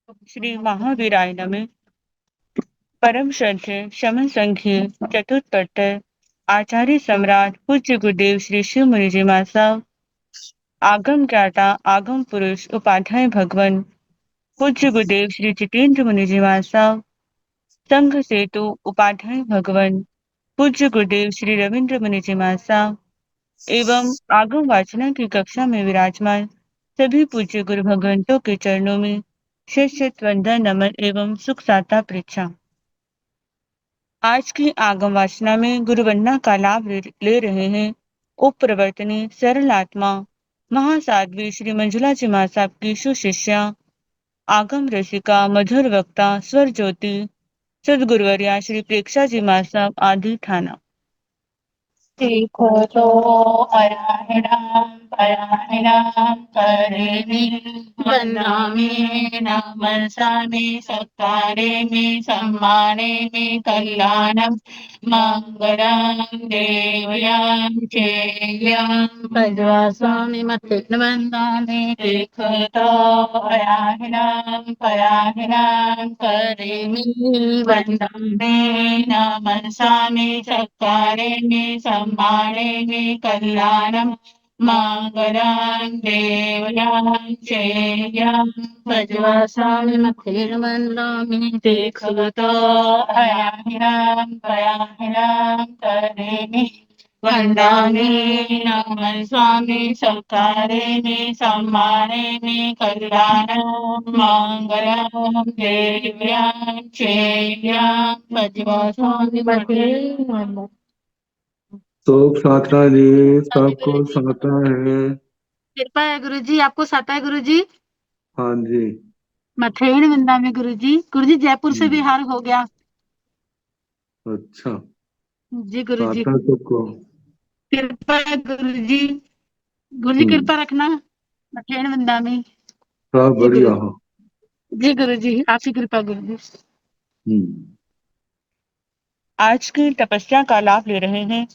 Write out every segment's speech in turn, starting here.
श्री महावीराय नमः। परम श्रद्धेय शमन संघीय चतुष्पट्टर आचार्य सम्राट पूज्य गुरुदेव श्री शिव मुनि जी महाराज, आगम ज्ञाता आगम पुरुष उपाध्याय भगवान पूज्य गुरुदेव श्री जितेंद्र मुनि जी महाराज, संघ सेतु उपाध्याय भगवान पूज्य गुरुदेव श्री रविंद्र मुनि जी महाराज एवं आगम वाचना की कक्षा में विराजमान सभी पूज्य गुरु भगवंतों के चरणों में शिष्य वंदन नमन एवं सुख साता परीक्षा। आज की आगम वाचना में गुरु वंदना का लाभ ले रहे हैं उप प्रवर्तनी सरल आत्मा महासाध्वी श्री मंजुला जी महासाब की सुशिष्या आगम रसिका मधुर वक्ता स्वर ज्योति सदगुरुवर्या श्री प्रेक्षा जी महासाब आदि थाना। सीखो तो परायणाम करेमि वन्दामि नमस्सामि सत्कारेमि सम्मानेमि कल्याणं मङ्गलं देवयां चेयं भजवास्वामि मतेन वन्दामि सीखतो परायणाम करेमि वन्दामि नमस्सामि सत्कारेमि सम्मानेमि कल्याणं मङ्गलं देवयां चेयं भजवास्वामि मतेन वन्दामि सीखतो परायणाम करेमि वन्दामि नमस्सामि सत्कारेमि सम्मानेमि कल्याणं मङ्गलं देव्यां चेयं भजवास्वामि मतेन वन्दामि। शोक साता जी सबको साता है। कृपा है गुरु जी, आपको साता है गुरु जी। हाँ जी। मथेन वृंदा में गुरु जी जयपुर से बिहार हो गया। अच्छा जी गुरु जी साता सबको। कृपा है गुरु जी कृपा रखना मथेन वृंदा में। सब जी बढ़िया हो। गुरु जी आप ही कृपा गुरु जी। आज की तपस्या का लाभ ले रहे हैं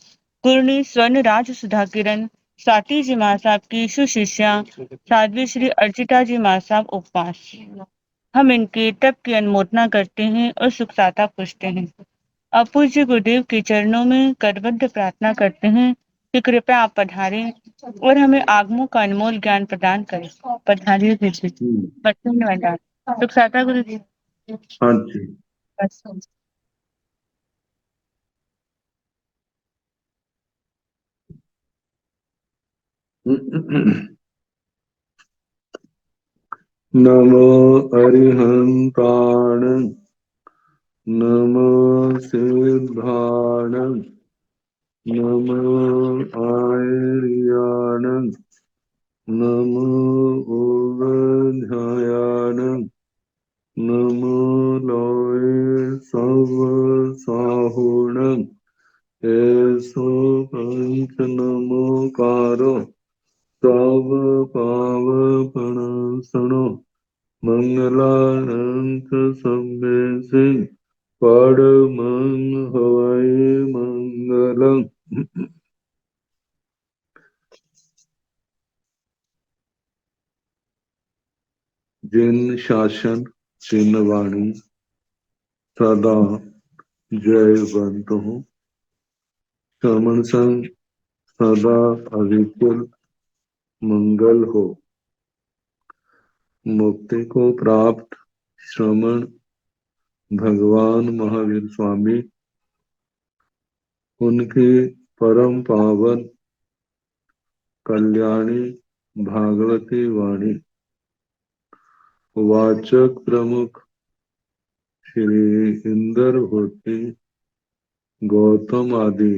गुरनी स्वर्ण राज सुधा किरण साटी जी महासाब की सुशिष्या साध्वी श्री अर्चिता जी महासाब उपवास। हम इनके तप की अनुमोदना करते हैं और सुख साता पूछते हैं। अब पूज्य गुरुदेव के चरणों में करबद्ध प्रार्थना करते हैं कि कृपया आप पधारें और हमें आगमों का अनमोल ज्ञान प्रदान करें। पधारिए गुरु जी। धन्यवाद। सुख साता गुरु जी। हाँ जी। नमो अरिहंताण नमो सिद्धाण नमो आर्याण नमो ओवध्यायाण नमो लोय सब साहुण ऐसो पंच नमोकारो सब पाव प्रणसनो मंगलानंत सभ्य सिंह परमं हवै मंगलम। जिन शासन चिन्ह वाणी सदा जयवंत हो श्रमण संग सदा अविचल मंगल हो। मुक्ति को प्राप्त श्रमण भगवान महावीर स्वामी उनकी परम पावन कल्याणी भागवती वाणी वाचक प्रमुख श्री इंदर होती गौतम आदि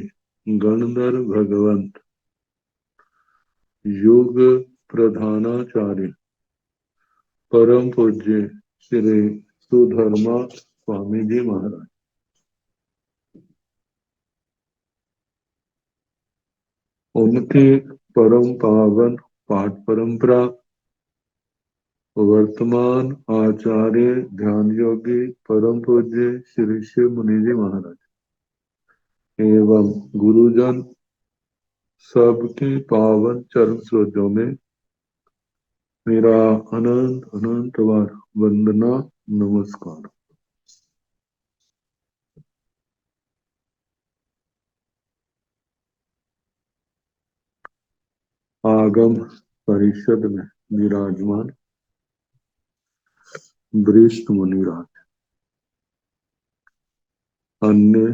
गणधर भगवंत युग प्रधानाचार्य परम पूज्य श्री सुधर्मा स्वामी जी महाराज उनकी परम पावन पाठ परंपरा वर्तमान आचार्य ध्यान योगी परम पूज्य श्री शिव मुनि जी महाराज एवं गुरुजन सबकी पावन चरण स्रोतों में मेरा अनंत अनंत बार वंदना नमस्कार। आगम परिषद में विराजमान वरिष्ठ मुनिराज, अन्य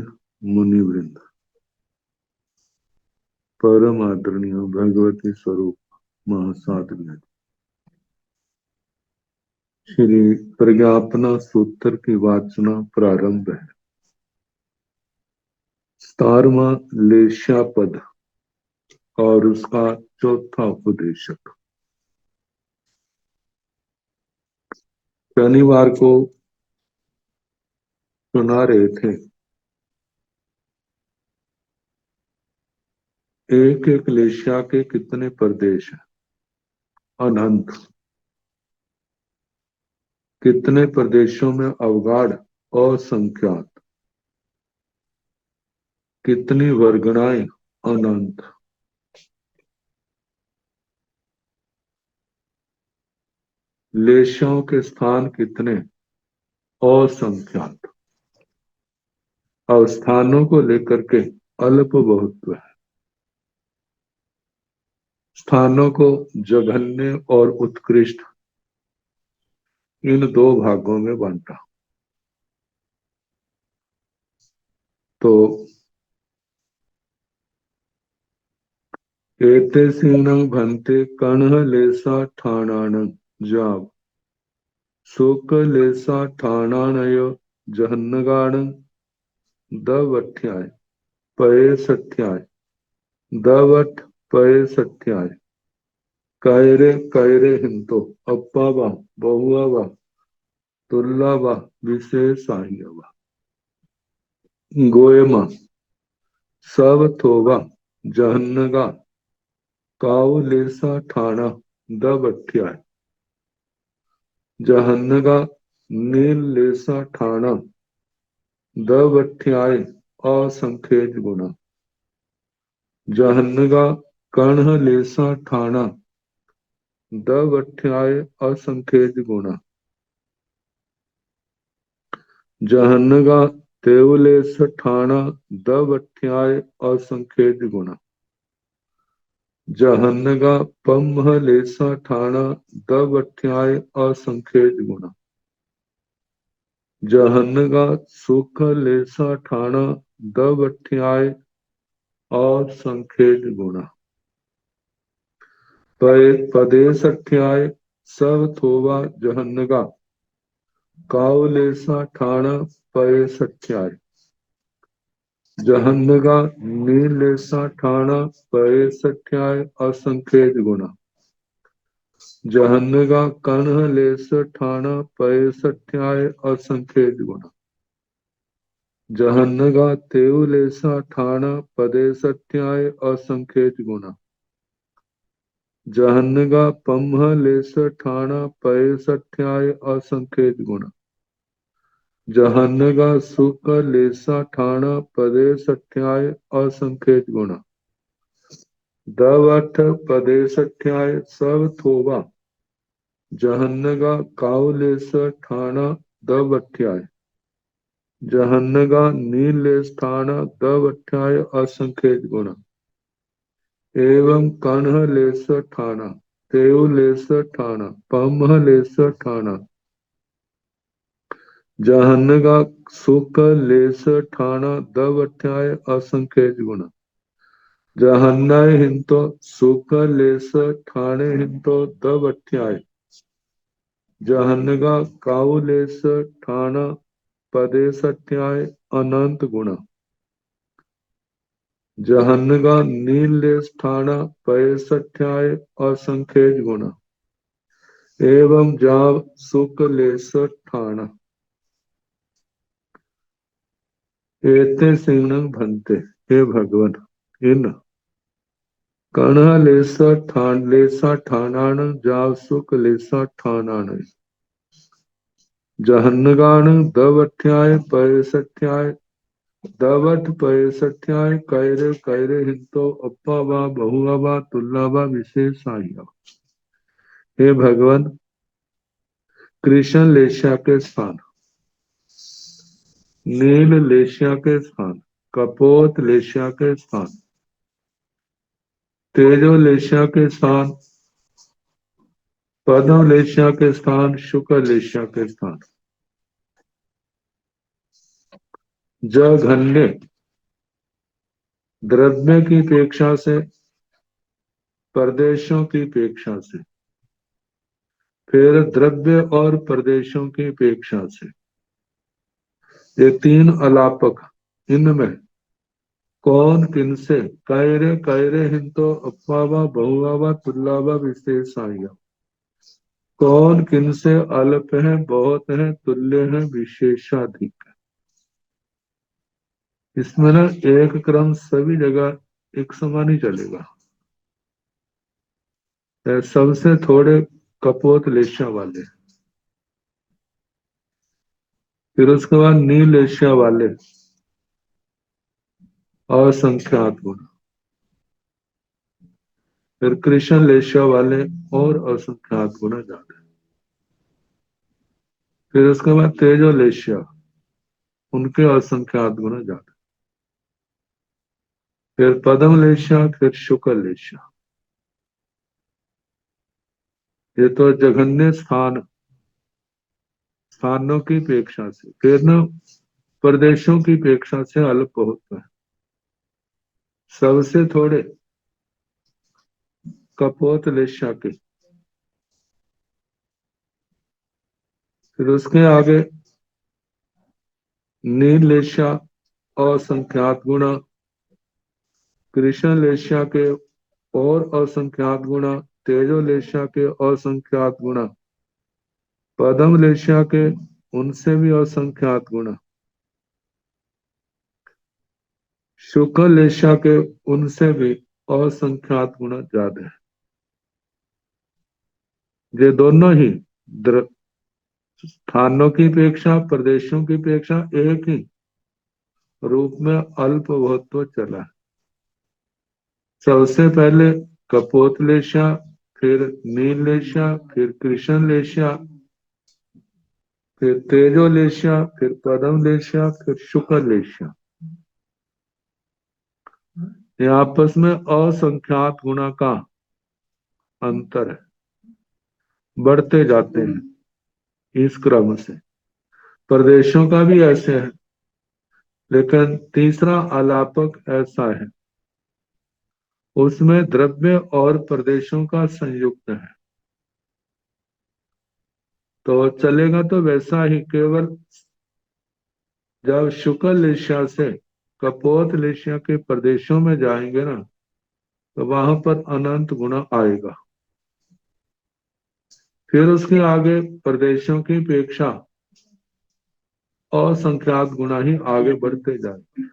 मुनिवृंद, परम आदरणीय भगवती स्वरूप महासाधक, श्री प्रज्ञापना सूत्र की वाचना प्रारंभ है। 17वां लेशा पद और उसका चौथा उपदेशक। शनिवार को सुना रहे थे, एक एक लेशा के कितने प्रदेश हैं? अनंत। कितने प्रदेशों में अवगाढ़ असंख्यात, कितनी वर्गणाएं? अनंत। लेशों के स्थान कितने? असंख्यात। और स्थानों को लेकर के अल्प बहुत्व है। स्थानों को जघन्य और उत्कृष्ट इन दो भागों में बांटा। तो एते सीणं भन्ते कणः लेसा ठाणानं जाव शोक लेसा ठाणानय जहन्नगाणं दवठ्याय पये सठ्याय दवठ पये सठ्याय कैरे कैरे हिंतो अप्पावा बहुआवा तुल्लावा विशेषाह्यवा गोयमा सब थोवा जहन्नगा काव लेसा ठाणा दवठ्याय जहन्नगा नील लेसा ठाणा दवठ्याय असंखेज गुणा जहन्नगा कर्ण लेसा ठाणा दवठ्याय असंखेज गुणा जहन्नगा तेवलेस ठाणा दवठ्याय असंखेज गुणा जहन्नगा पम्ह लेसा ठाणा दवठ्याय असंखेज गुणा जहन्नगा सुख लेसा ठाणा दवठ्याय असंखेज गुणा पदे सठ्याय सब थोवा जहन्नगा कावलेसा ठाणा पये सठ्याय जहन्नगा नीलेसा ठाणा पये सठ्याय असंखेज गुणा जहन्नगा कन्ह लेस ठाणा पये सठ्याय असंखेज गुणा जहन्नगा तेव लेसा ठाणा पदे सठ्याय असंखेज गुणा जहन्नगा पम्ह लेस ठाणा पये सठ्याय असंखेज गुणा जहन्नगा सुख लेसा ठाणा पदे सठ्याय असंखेज गुणा दवठ पदे सठ्याय सब थोवा जहन्नगा कावलेस ठाणा दवठ्याय जहन्नगा नीलेस ठाणा दवठ्याय असंखेज गुणा एवं कन्ह लेस ठाणा तेव लेस ठाणा पम्ह लेस ठाणा जहन्नगा सुख लेस ठाणा दवठ्याय असंखेज गुणा जहन्नय हिंतो सुख लेस ठाणे हिंतो दवठ्याय जहन्नगा काव लेस ठाणा पदे सठ्याय अनंत गुणा जहन्नगा नील लेस ठाणा पये सठ्याय असंखेज गुणा एवं जाव सुख लेस ठाणा एते सिंह भन्ते। हे भगवान, इन कण लेसा ठाणान जाव सुख लेसा ठाणान जहन्नगान दवठ्याय पये सठ्याय दवठ पये सठ्याय कैरे कैरे हिंतो अप्पा वा बहुआ वा तुल्ला वा विशेषाया हे भगवान, कृष्ण लेशिया के स्थान, नील लेशिया के स्थान, कपोत लेशिया के स्थान, तेजो लेशिया के स्थान, पद्म लेशिया के स्थान, शुक्र लेशिया के स्थान, जघन्य द्रव्य की अपेक्षा से, प्रदेशों की अपेक्षा से, फिर द्रव्य और प्रदेशों की अपेक्षा से, ये तीन अलापक, इनमें कौन किनसे कैरे कैरे हिंतो अप्पावा बहुआवा तुल्लावा विशेषाया, कौन किनसे अल्प है, बहुत है, तुल्य है, विशेषाधिक है। इसमें ना एक क्रम सभी जगह एक समान ही चलेगा। सबसे थोड़े कपोत लेशिया वाले, फिर उसके बाद नील लेशिया वाले असंख्यात गुण, फिर कृष्ण लेशिया वाले और असंख्यात गुना ज्यादा, फिर उसके बाद तेजो लेशिया, उनके असंख्यात गुना ज्यादा, फिर पद्म लेशिया, फिर शुक्ल लेशिया। ये तो जघन्य स्थानों की अपेक्षा से, फिर न प्रदेशों की अपेक्षा से अल्प होता है। सबसे थोड़े कपोत लेशिया के, फिर उसके आगे नील लेशिया असंख्यात गुणा, कृष्ण लेशिया के और असंख्यात गुणा, तेजो लेशिया के असंख्यात गुणा, पद्म लेशिया के उनसे भी असंख्यात गुणा, शुक्ल लेशिया के उनसे भी असंख्यात गुणा ज्यादा है। ये दोनों ही स्थानों की अपेक्षा, प्रदेशों की अपेक्षा एक ही रूप में अल्प बहुत्व चला है। सबसे पहले कपोत लेशिया, फिर नील लेशिया, फिर कृष्ण लेशिया, फिर तेजो लेशिया, फिर पद्म लेशिया, फिर शुक्ल लेशिया। ये आपस में असंख्यात गुणा का अंतर है, बढ़ते जाते हैं इस क्रम से। प्रदेशों का भी ऐसे है, लेकिन तीसरा अलापक ऐसा है, उसमें द्रव्य और प्रदेशों का संयुक्त है। तो चलेगा तो वैसा ही, केवल जब शुक्ल लेशिया से कपोत लेशिया के प्रदेशों में जाएंगे ना, तो वहां पर अनंत गुणा आएगा। फिर उसके आगे प्रदेशों की अपेक्षा असंख्यात गुणा ही आगे बढ़ते जाएंगे।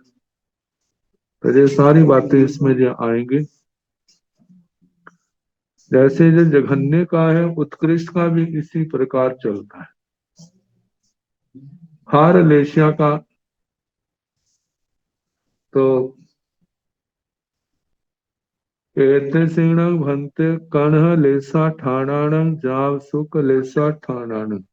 तो ये सारी बातें इसमें जो आएंगी, जैसे जो जघन्य का है, उत्कृष्ट का भी इसी प्रकार चलता है। हार लेशिया का तो एते सिंह भंते कण लेसा ठाणाणं जाव सुख लेसा ठाणाणं,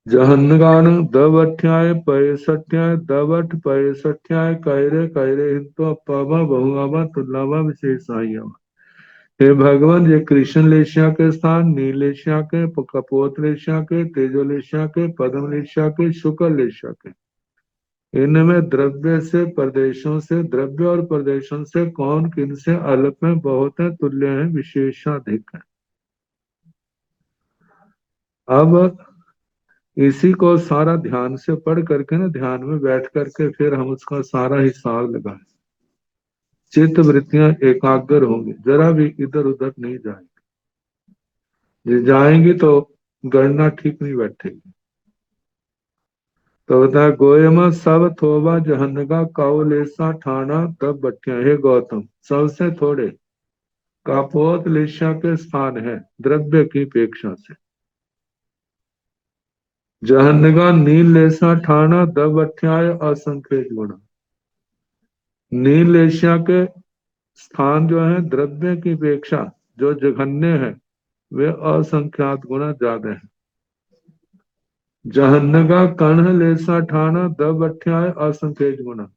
जहन्नगान दवठ्याय पैसठ्याय दवठ पैसठ्याय कैरे कैरे हिंतो अप्पावा बहुआवा तुल्लावा विशेषाया। हे भगवान, ये कृष्ण लेशिया के स्थान, नील लेशिया के, कपोत लेशिया के, तेजो लेशिया के, पद्म लेशिया के, शुक्ल लेशिया के, इनमें द्रव्य से प्रदेशों से, द्रव्य और प्रदेशों से कौन किनसे अल्प में, बहुत है, तुल्य है, विशेषाधिक है। अब इसी को सारा ध्यान से पढ़ करके ना, ध्यान में बैठ करके फिर हम उसका सारा हिसाब लगाएं। चित्त वृत्तियां एकाग्र होंगी, जरा भी इधर उधर नहीं जाएंगे। ये जाएंगी तो गणना ठीक नहीं बैठेगी। तो बता, गोयमा सब थोबा जहन्नगा काउलेसा ठाना तब बट्टिया। हे गौतम, सबसे थोड़े कापोत लेशा के स्थान है द्रव्य की अपेक्षा से। जहन्नगा नील लेसा ठाना दब अठ्याय असंख्य गुणा, नील लेशिया के स्थान जो है द्रव्य की अपेक्षा जो जघन्य है वे असंख्यात गुना ज्यादा है। जहन्य का कर्ण लेसा ठाना दब अठ्याय असंख्य गुना।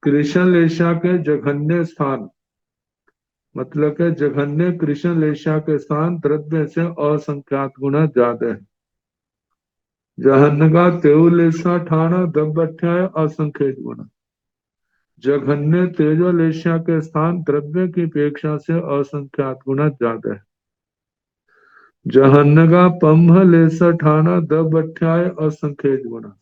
कृष्ण लेशा के जघन्य स्थान मतलब के जघन्य कृष्ण लेशा के स्थान द्रव्य से असंख्यात गुना ज्यादा है। जहन्य का तेउ लेसा ठाना दब अठ्याय असंख्य गुना। जघन्य तेजो लेशा के स्थान द्रव्य की अपेक्षा से असंख्यात गुना ज्यादा है। जहन्य का पंभ लेसा ठाना दब अठ्याय असंख्य गुना।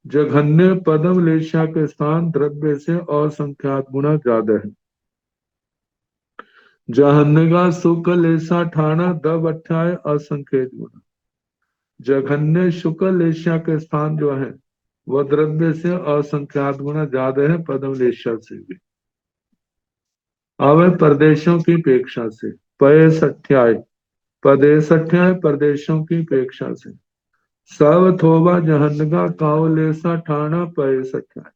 जघन्य पदम लेशा के स्थान द्रव्य से असंख्यात गुना ज्यादा है। जहन्य का सुख लेसा ठाना दब अठ्याय असंख्य गुना। जघन्य शुक्ल लेशा के स्थान जो है वह द्रव्य से असंख्यात गुना ज्यादा है पदम लेशा से भी। अब प्रदेशों की अपेक्षा से पयसठ्याय पदेसठ्याय प्रदेशों की अपेक्षा से सब थोबा जहन्नगा कावलेसा ठाणा पयसठ्याय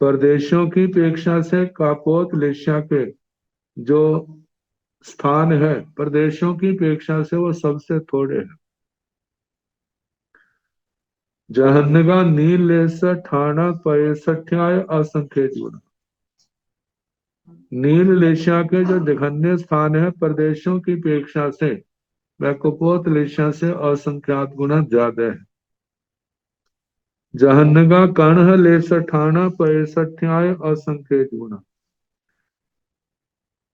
प्रदेशों की अपेक्षा से कापोत लेशा के जो स्थान है प्रदेशों की अपेक्षा से वो सबसे थोड़े हैं। जहन्नगा नील लेसा ठाणा पयसठ्याय असंख्य गुना। नील लेशा के जो जघन्य स्थान है प्रदेशों की अपेक्षा से वह कुपोत लेशा से असंख्यात गुना ज्यादा है। जहन्नगा कर्ण लेस ठाणा पैसठ्याय असंख्य गुना।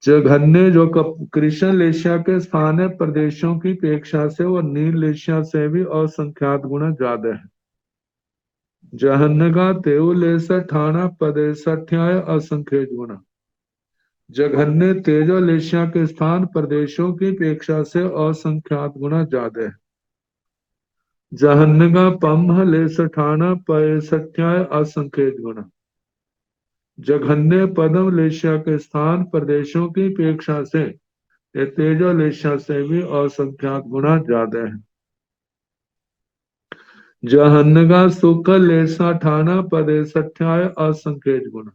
जघन्य जो कृष्ण लेशा के स्थान है प्रदेशों की अपेक्षा से वो नील लेशा से भी असंख्यात गुना ज्यादा है। जहन्नगा तेउ लेस ठाणा पदेसठ्याय असंख्य गुना। जघन्य तेजो लेशा के स्थान प्रदेशों की अपेक्षा से असंख्यात गुना ज्यादा है। जहन्नगा पंभ लेस ठाणा पैसठ्याय असंख्य गुना। जघन्य पदम लेशा के स्थान प्रदेशों की अपेक्षा से ये तेजो लेशा से भी असंख्यात गुना ज्यादा है। जहन्नगा सुख लेशा ठाना पदेसठ्याय असंख्य गुना।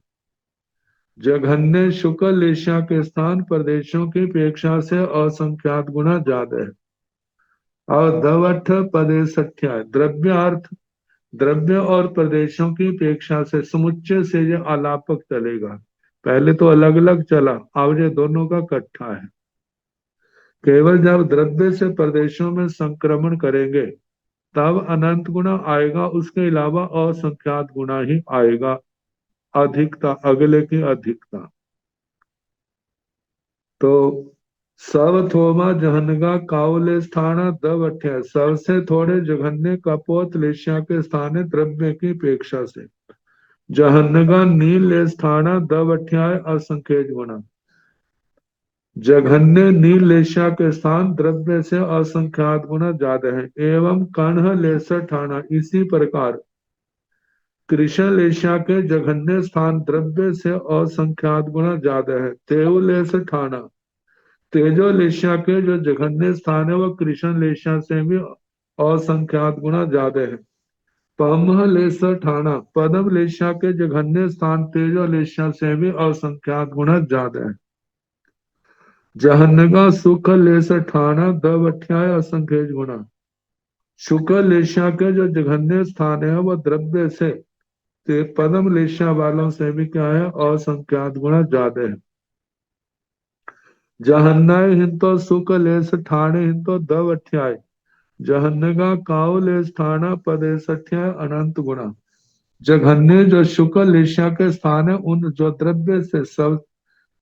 जघन्य शुक्ल लेशा के स्थान प्रदेशों की अपेक्षा से असंख्यात गुना ज्यादा है। और दवठ पदेसठ्याय द्रव्यार्थ द्रव्य और प्रदेशों की अपेक्षा से समुच्चय से ये आलापक चलेगा। पहले तो अलग अलग चला अब ये दोनों का इकट्ठा है। केवल जब द्रव्य से प्रदेशों में संक्रमण करेंगे तब अनंत गुना आएगा, उसके अलावा असंख्यात गुना ही आएगा। अधिकता अगले की अधिकता तो सब थोमा जहनगा काउले स्थाना दब अठ्या सबसे थोड़े जघन्य कपोत लेशिया के स्थान है द्रव्य की अपेक्षा से। जहन्नगा नील ले स्थाना दब अठ्याय असंख्य गुना। जघन्य नील लेशा के स्थान द्रव्य से असंख्यात गुना ज्यादा है। एवं कर्ण लेसर ठाना इसी प्रकार कृष्ण लेशा के जघन्य स्थान द्रव्य से असंख्यात गुना ज्यादा है। तेव लेस ठाना तेजो लेशा के जो जघन्य स्थान है वह कृष्ण लेशा से भी असंख्यात गुना ज्यादा है। पमह लेस ठाना पदम लेशा के जघन्य स्थान तेजो लेशा से भी असंख्यात गुना ज्यादा है। जहन्नगा सुख लेस ठाना दब अठ्याय असंख्य गुना। शुक्ल लेशा के जो जघन्य स्थान है वह द्रव्य से पदम लेशा वालों से भी क्या है असंख्यात गुना ज्यादा है। जहन्नय हिंतो सुख लेस ठाणे हिंतो दब अठ्याय जहन्नगा काउ लेस ठाना पदेश अठ्याय अनंत गुना। जघन्य जो शुक्ल लेशा के स्थान है उन जो द्रव्य से सब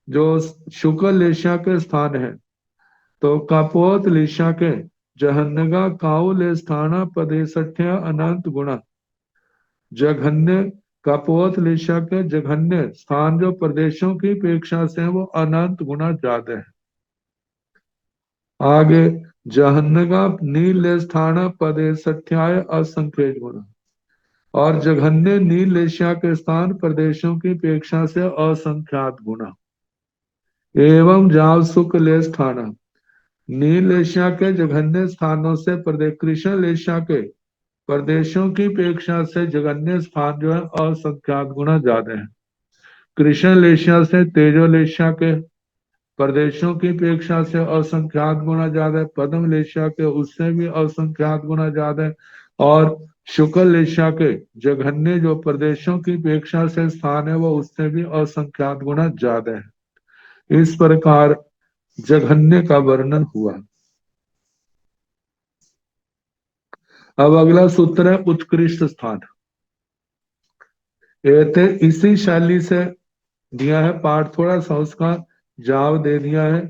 जो शुक्ल लेशा के स्थान है तो कापोत लेशा के जहन्नगा काउल स्थाना पदेसठ्य अनंत गुणा। जघन्य कापोत लेशा के जघन्य स्थान जो प्रदेशों की अपेक्षा से वो अनंत गुना ज्यादा है। आगे जहन्नगा नील स्थाना पदेसठ्याय असंख्य गुणा। और जघन्य नील लेशा के स्थान प्रदेशों की अपेक्षा से असंख्यात गुना। एवं जाव सुख ले स्थाना नील एशिया के जघन्य स्थानों से प्रदेश कृष्ण एशिया के प्रदेशों की अपेक्षा से जघन्य स्थान जो है असंख्यात गुना ज्यादा है। कृष्ण लेशिया से तेजो लेशिया के प्रदेशों की अपेक्षा से असंख्यात गुना ज्यादा है। पद्म लेशिया के उससे भी असंख्यात गुना ज्यादा है। और शुक्ल लेशिया के जघन्य जो प्रदेशों की अपेक्षा से स्थान है वो उससे भी असंख्यात गुना ज्यादा है। इस प्रकार जघन्य का वर्णन हुआ। अब अगला सूत्र है उत्कृष्ट स्थान। ये इसी शैली से दिया है पाठ, थोड़ा सा उसका जाव दे दिया है।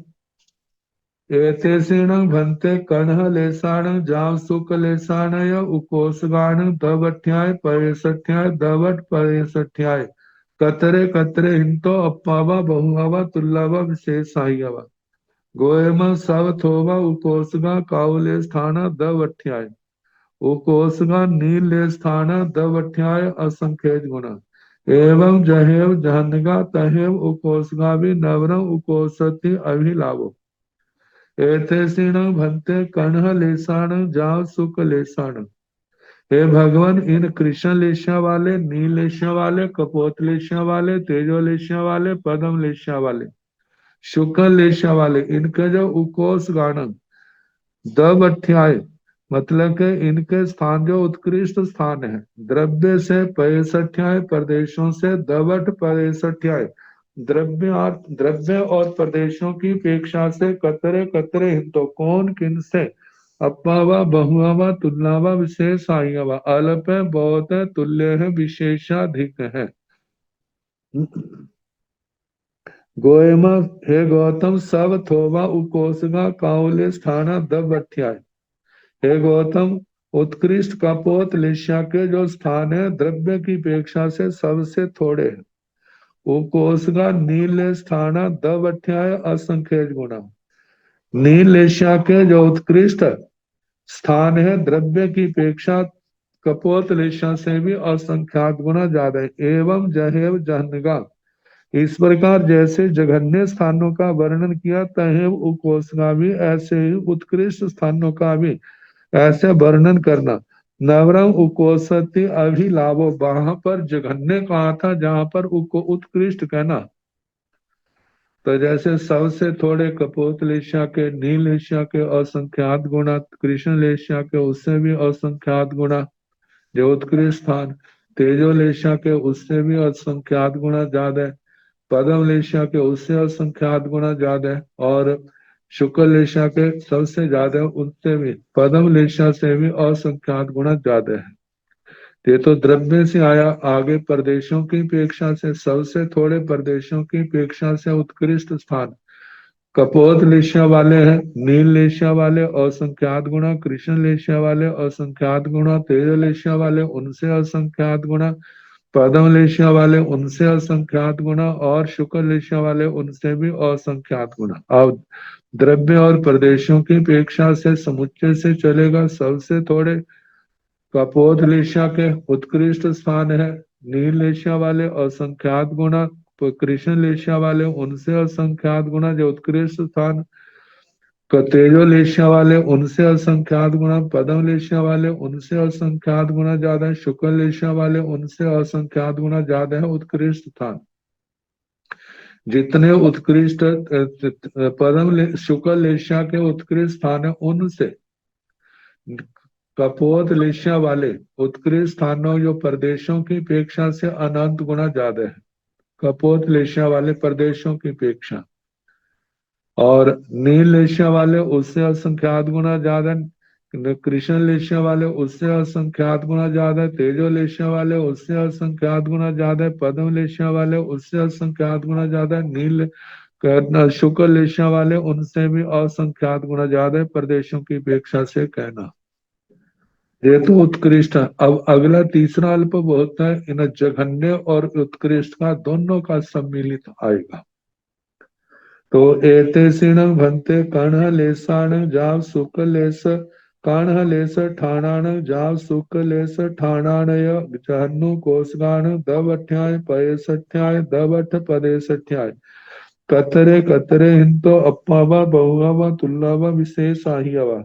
एतेषीण भन्ते कणः लेसाण जाव सुक लेसाणय उकोसगाण दवठ्याय परिसठ्याय दवट परिसठ्याय कतरे कतरे हिंतो अप्पावा बहुआवा तुल्लावा विशेषायवा गोएम सव थोवा उकोसगा काउले स्थाना दवठ्याय उकोसगा नीले स्थाना दवठ्याय असंख्यज गुणा एवं जहेव जहनगा तहेव उकोसगा भी नवरम उकोसति अभिलाभो एतेषीण भन्ते कणः लेसाण जाव सुक लेसाण। हे भगवान, इन कृष्ण लेशिया वाले, नील लेशिया वाले, कपोत लेशिया वाले, तेजो लेशिया वाले, पद्म लेशिया वाले, शुक्ल लेशिया वाले, इनके जो उकोस गानन दब अठ्याय मतलब के इनके स्थान जो उत्कृष्ट स्थान है। द्रव्य से पैसठ्याय प्रदेशों से दवट पैसठ्याय द्रव्य और प्रदेशों की अपेक्षा से कतरे कतरे हितो कौन किन से अप्पावा बहुआवा तुलनावा विशेष आईवा अल्प है बहुत है तुल्य है विशेषाधिक है। गोएमा हे गौतम सब थोवा उकोसगा काउले स्थाना दबठ्याय। हे गौतम, उत्कृष्ट कपोत लेशिया के जो स्थान है द्रव्य की अपेक्षा से सबसे थोड़े हैं। उकोसगा नील स्थाना दवठ्याय असंख्य गुणा। नील लेशिया के जो उत्कृष्ट स्थान है द्रव्य की अपेक्षा कपोत लेशिया से भी असंख्यात गुना ज्यादा है। एवं जहेव जहनगा, इस प्रकार जैसे जघन्य स्थानों का वर्णन किया तहेव उकोसगा भी ऐसे ही उत्कृष्ट स्थानों का भी ऐसे वर्णन करना। नवरम उकोसति अभिलाभो, वहां पर जघन्य कहा था जहां पर उत्कृष्ट कहना। तो जैसे सबसे थोड़े कपोत लेशिया के, नील लेशिया के असंख्यात गुणा, कृष्ण लेशिया के उससे भी असंख्यात गुणा जो उत्कृष्ट स्थान, तेजो लेशिया के उससे भी असंख्यात गुणा ज्यादा है, पद्म लेशिया के उससे असंख्यात गुणा ज्यादा है, और शुक्ल लेशिया के सबसे ज्यादा उनसे भी पद्म लेशिया से भी असंख्यात गुणा ज्यादा है। ये तो द्रव्य से आया। आगे प्रदेशों की अपेक्षा से सबसे थोड़े प्रदेशों की अपेक्षा से उत्कृष्ट स्थान कपोत लेशिया वाले हैं, नील लेशिया वाले असंख्यात गुणा, कृष्ण लेशिया वाले असंख्यात गुणा, तेज लेशिया वाले उनसे असंख्यात गुणा, पद्म लेशिया वाले उनसे असंख्यात गुणा, और शुक्ल लेशिया वाले उनसे भी असंख्यात गुणा। अब द्रव्य और प्रदेशों की अपेक्षा से समुच्चय से चलेगा। सबसे थोड़े कपोत लेशिया के उत्कृष्ट स्थान है, नील लेशिया वाले असंख्यात गुणा, कृष्ण लेशिया वाले उनसे असंख्यात गुणा जो उत्कृष्ट स्थान, तेजो लेशिया वाले उनसे असंख्यात गुणा, पद्म लेशिया वाले उनसे असंख्यात गुणा ज्यादा है, शुक्ल लेशिया वाले उनसे असंख्यात गुणा ज्यादा है उत्कृष्ट स्थान। जितने उत्कृष्ट शुक्ल लेशिया के उत्कृष्ट स्थान है उनसे कपोत लेशिया वाले उत्कृष्ट स्थानों जो प्रदेशों की अपेक्षा से अनंत गुना ज्यादा है, कपोत लेशिया वाले प्रदेशों की अपेक्षा, और नील लेशिया वाले उससे असंख्यात गुना ज्यादा, कृष्ण लेशिया वाले उससे असंख्यात गुना ज्यादा, तेजो लेशिया वाले उससे असंख्यात गुना ज्यादा, पद्म लेशिया वाले उससे असंख्यात गुना ज्यादा, नील शुक्ल लेशिया वाले उनसे भी असंख्यात गुना ज्यादा प्रदेशों की अपेक्षा से कहना। ये तो उत्कृष्ट है। अब अगला तीसरा अल्प होता है इन जघन्य और उत्कृष्ट का दोनों का सम्मिलित आएगा। तो एते सिण भंते कर्ण लेसाण जाव सुक लेस कर्ण लेस ठाणाण जाव सुक लेस ठाणाणय जहनु कोसगाण दवठ्याय पयसठ्याय दवठ पदेसठ्याय कतरे कतरे हिंतो अप्पावा बहुआवा तुल्लावा विशेष आहियावा।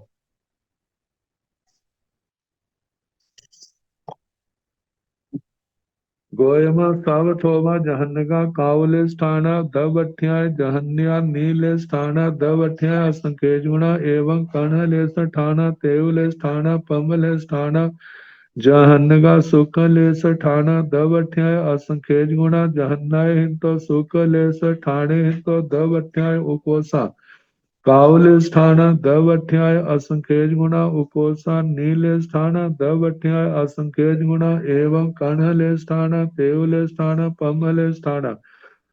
गोयम सावथोमा जहन्नगा कावले स्थाना दवठ्याय जहन्या नीले स्थाना दवठ्याय असंकेत गुणा एवं कणले स्थाना तेवले स्थाना पमले स्थाना जहन्नगा सुकले स्थाना दवठ्याय असंकेत गुणा जहन्नाय हिंतो सुकले स्थाने हिंतो दवठ्याय उकोसा कावले स्थान दवठ्याय असंकेत गुणा उकोसा नीले स्थान दवठ्याय असंकेत गुणा एवं कणले स्थान तेवले स्थान पमले स्थान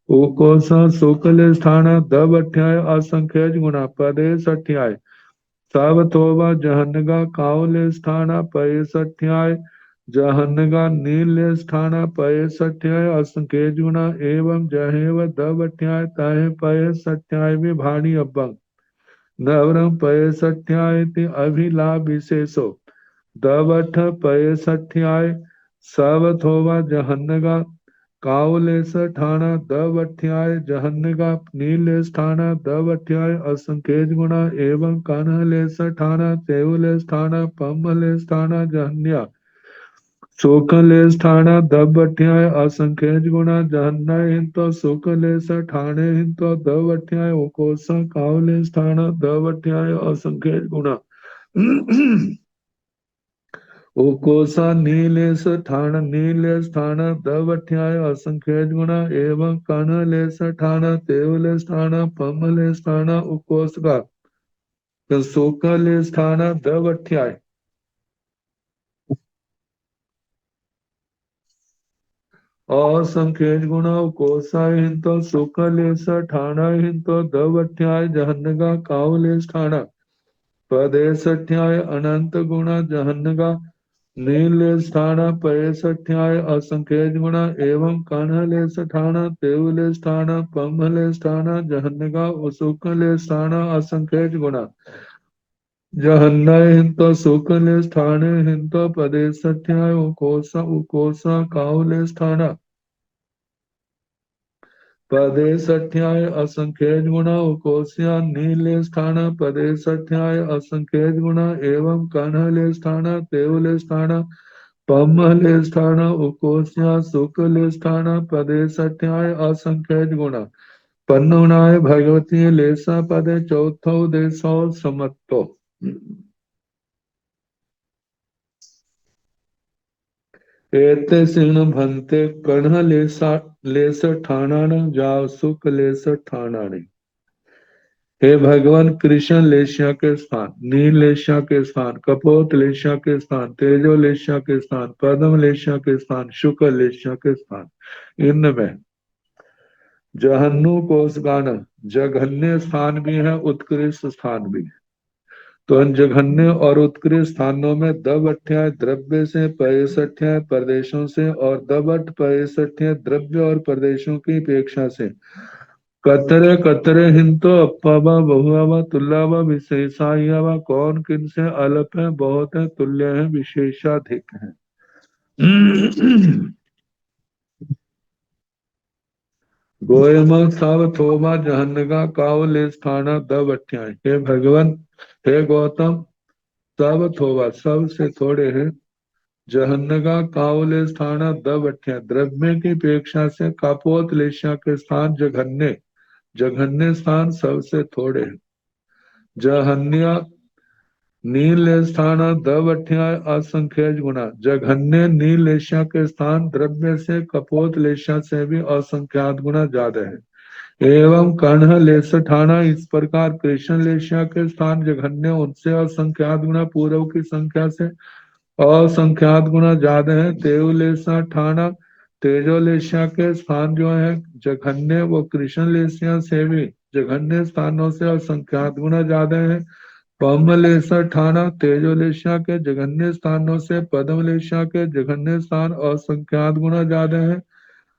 उकोसा सुकले स्थान दवठ्याय असंकेत गुणा पदे सठ्याय सावतोवा जहन्नगा कावले स्थान पय सठ्याय जहन्नगा नीले स्थान पय सठ्याय असंकेत गुणा एवं जहेव दवठ्याय तहे पय सठ्याय विभाणी अब्बं नवरम पयसठ्याय अभिलाभ विशेषो दवठ पयसठ्याय सवथोवा जहन्नगा कावलेस ठाना दवठ्याय जहन्नगा नीलेस ठाना दवठ्याय असंकेत गुणा एवं कान्हलेस ठाना तेवलेस ठाना पम्मलेस ठाना जहन्या शोकलेस ठाना दवठ्याय असंकेत गुणा जहन्ना हिंतो शोकलेस ठाणे हिंतो दवठ्याय उकोस कावलेस ठाना दवठ्याय असंकेत गुणा उकोसा नीलेस ठाना दवठ्याय असंकेत गुणा एवं कणलेस ठाना तेवलेस ठाना पमलेस ठाना उकोस का शोकलेस ठाना दवठ्याय असंख्य गुणा कोसाय हिंतो सुकलेस ठाणा हिंतो दवठ्याय जहन्नगा कावलेस ठाणा पदेसठ्याय अनंत गुणा जहन्नगा नीलेस ठाणा पयसठ्याय असंख्य गुणा एवं कणलेस ठाणा तेवलेस ठाणा पम्हलेस ठाणा जहन्नगा सुकलेस ठाणा असंख्य गुणा जहन्नय हिंतो सुकलेस ठाणे हिंतो पदेसठ्याय उकोसा कावलेस ठाणा पदे सठ्याय असंख्येत गुणा उकोस्या नीले स्थान पदे सठ्याय असंख्येत गुणा एवं कन्हले स्थान तेवले स्थान पम्मले स्थान उकोस्या सुकले स्थान पदे सठ्याय असंख्येत गुणा पन्नुनाय भगवती लेसा पदे चौथो देशो समत्तो एते सिण भंते कन्ह लेस ठाणान जाव सुख लेस ठाणाने। हे भगवान कृष्ण लेशिया के स्थान नील लेशिया के स्थान कपोत लेशिया के स्थान तेजो लेशिया के स्थान पद्म लेशिया के स्थान शुक्ल लेशिया के स्थान इनमें जहन्नु कोसगान जघन्य स्थान भी है उत्कृष्ट स्थान भी है। तो इन जघन्य और उत्कृष्ट स्थानों में दवठ्याय द्रव्य से पैसठ्याय प्रदेशों से और दवट पैसठ्याय द्रव्य और प्रदेशों की अपेक्षा से कतरे कतरे हिंतो अप्पावा बहुआवा तुल्लावा विशेषायावा कौन किन से अल्प है बहुत है तुल्य है विशेषाधिक है। गोयम सावथोमा जहन्नगा कावले स्थाना दवठ्याय। हे भगवान हे गौतम सावथोवा सबसे थोड़े हैं जहन्नगा कावले स्थाना दवठ्या द्रव्य की अपेक्षा से कापोत लेशिया के स्थान जघन्य जघन्य स्थान सबसे थोड़े हैं। जहन्या नील स्थान दवठ्याय असंख्य गुणा जघन्य नील लेशिया के स्थान द्रव्य से कपोत लेशिया से भी असंख्यात गुना ज्यादा है। एवं कर्ण लेस ठाना इस प्रकार कृष्ण लेशिया के स्थान जघन्य उनसे असंख्यात गुना पूर्व की संख्या से असंख्यात गुना ज्यादा है। तेवलेसा ठाना तेजोलेशिया के स्थान जो है जघन्य वो कृष्ण लेशिया से भी जघन्य स्थानों से असंख्यात गुना ज्यादा है। पम्मलेशा ठाना तेजोलेशिया के जघन्य स्थानों से पद्मलेशिया के जघन्य स्थान असंख्यात गुना ज्यादा है।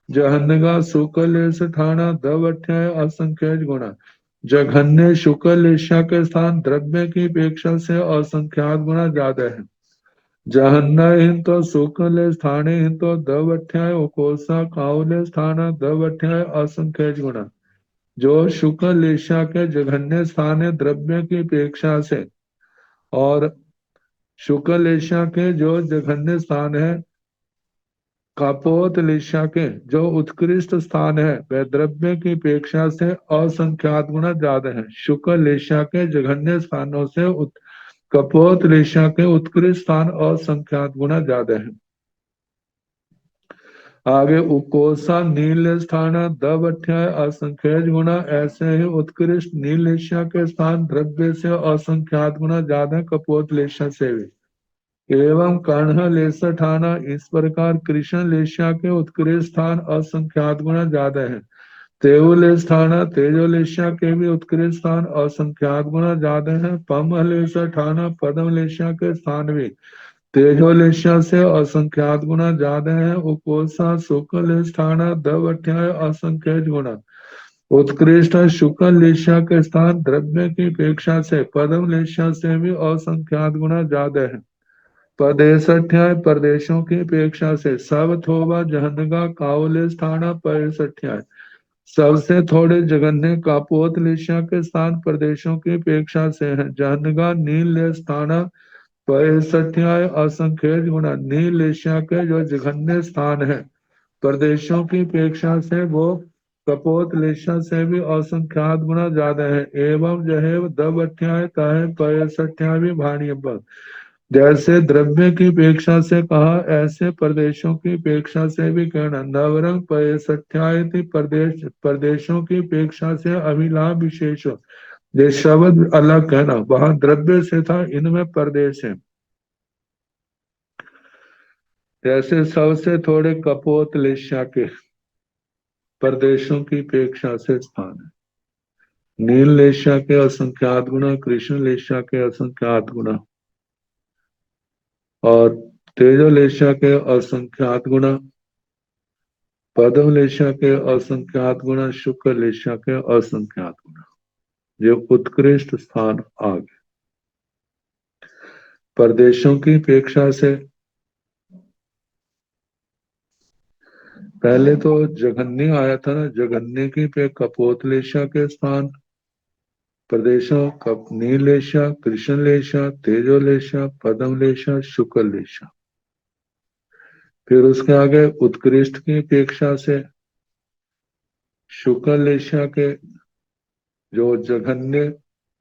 जहन्नगा शुक्लेश ठाना दवठ्याय असंख्य गुणा जघन्य शुक्लेशिया के स्थान द्रव्य की अपेक्षा से असंख्यात गुना ज्यादा है। जहन्ना हिंतो शुक्ल स्थाने हिंतो दवठ्याय उकोसा कावले स्थाना दवठ्याय असंख्य गुणा जो शुक्ल लेशिया के जघन्य स्थान है द्रव्य की अपेक्षा से और शुक्ल लेशिया के जो जघन्य स्थान है कापोत लिशा के जो उत्कृष्ट स्थान है वह द्रव्य की अपेक्षा से असंख्यात गुना ज्यादा है। शुक्ल लेशा के जघन्य स्थानों से कपोत लेशा के उत्कृष्ट स्थान असंख्यात गुना ज्यादा है। आगे उकोसा नील स्थान दवठ्याय असंख्य गुना, ऐसे ही उत्कृष्ट नील लेशा के स्थान द्रव्य से असंख्यात गुना ज्यादा कपोत लेशा से भी। एवं कर्ण लेसा ठाना, इस प्रकार कृष्ण लेशा के उत्कृष्ट स्थान असंख्यात गुना ज्यादा है। तेउल स्थाना तेजो लेशा के भी उत्कृष्ट स्थान असंख्यात गुना ज्यादा है। पम लेशा ठाना पदम लेशा के स्थान भी तेजो लेशा से असंख्यात गुना ज्यादा है। उपोषा शुक्ल स्थाना दवठ्याय असंख्य गुना, उत्कृष्ट शुक्ल लेशा के स्थान द्रव्य की अपेक्षा से पदम लेशा से भी असंख्यात गुना ज्यादा है। पदेशठ्याय प्रदेशों की अपेक्षा से सब थोबा जहनगा काउल स्थाना पैसठ्याय, सबसे थोड़े जगन्य कापोत लेशा के स्थान प्रदेशों की अपेक्षा से है। जहनगा नील स्थाना पैसठ्याय असंख्य गुना, नील एशिया के जो जघन्य स्थान है प्रदेशों की अपेक्षा से वो कपोत लेशा से भी असंख्यात गुना ज्यादा है। एवं जहेव दब अठ्याय कहे पैसठ्याय भी भाणियम, जैसे द्रव्य की अपेक्षा से कहा ऐसे प्रदेशों की अपेक्षा से भी कहना। नवरंग पैसठ्याय प्रदेश प्रदेशों की अपेक्षा से अभिलाभ विशेष, ये शब्द अलग कहना, वहां द्रव्य से था, इनमें प्रदेश है। जैसे सबसे थोड़े कपोत लेशा के प्रदेशों की अपेक्षा से स्थान है। नील लेशा के असंख्यात गुना, कृष्ण लेशा के असंख्यात गुना, और तेजो लेशा के असंख्यात गुना, पदम लेशा के असंख्यात गुना, शुक्र लेशा के असंख्यात गुना, ये उत्कृष्ट स्थान आ गए। प्रदेशों की अपेक्षा से पहले तो जघन्य आया था ना, जघन्य की पे कपोत लेशा के स्थान प्रदेशों कप नीलेशा, कृष्ण लेशा, तेजो लेशा, पदम लेशा, शुक्ल लेशा। फिर उसके आगे उत्कृष्ट की अपेक्षा से शुक्ल लेशा के जो जघन्य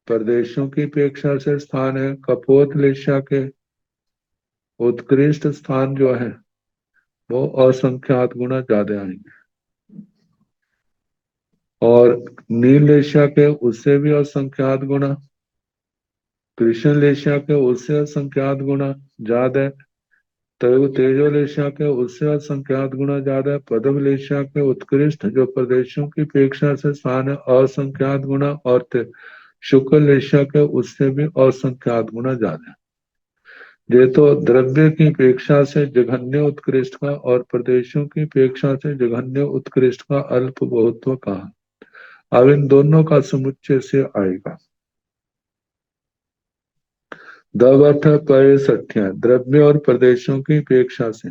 प्रदेशों की अपेक्षा से स्थान है, कपोत लेशा के उत्कृष्ट स्थान जो है वो असंख्यात गुना ज्यादा आएंगे। और नील लेशा के उससे भी असंख्यात गुना, कृष्ण लेशा के उससे असंख्यात गुना ज्यादा, तेजो लेशा के उससे असंख्यात गुना ज्यादा, पदम लेशा के उत्कृष्ट जो प्रदेशों की अपेक्षा से स्थान है असंख्यात गुना, और शुक्ल लेशा के उससे भी असंख्यात गुना ज्यादा। ये तो द्रव्य की अपेक्षा से जघन्य उत्कृष्ट का और प्रदेशों की अपेक्षा से जघन्य उत्कृष्ट का अल्प बहुत्व कहा। अब इन दोनों का समुच्चय से आएगा। दवठ पैसठ्या, द्रव्य और प्रदेशों की अपेक्षा से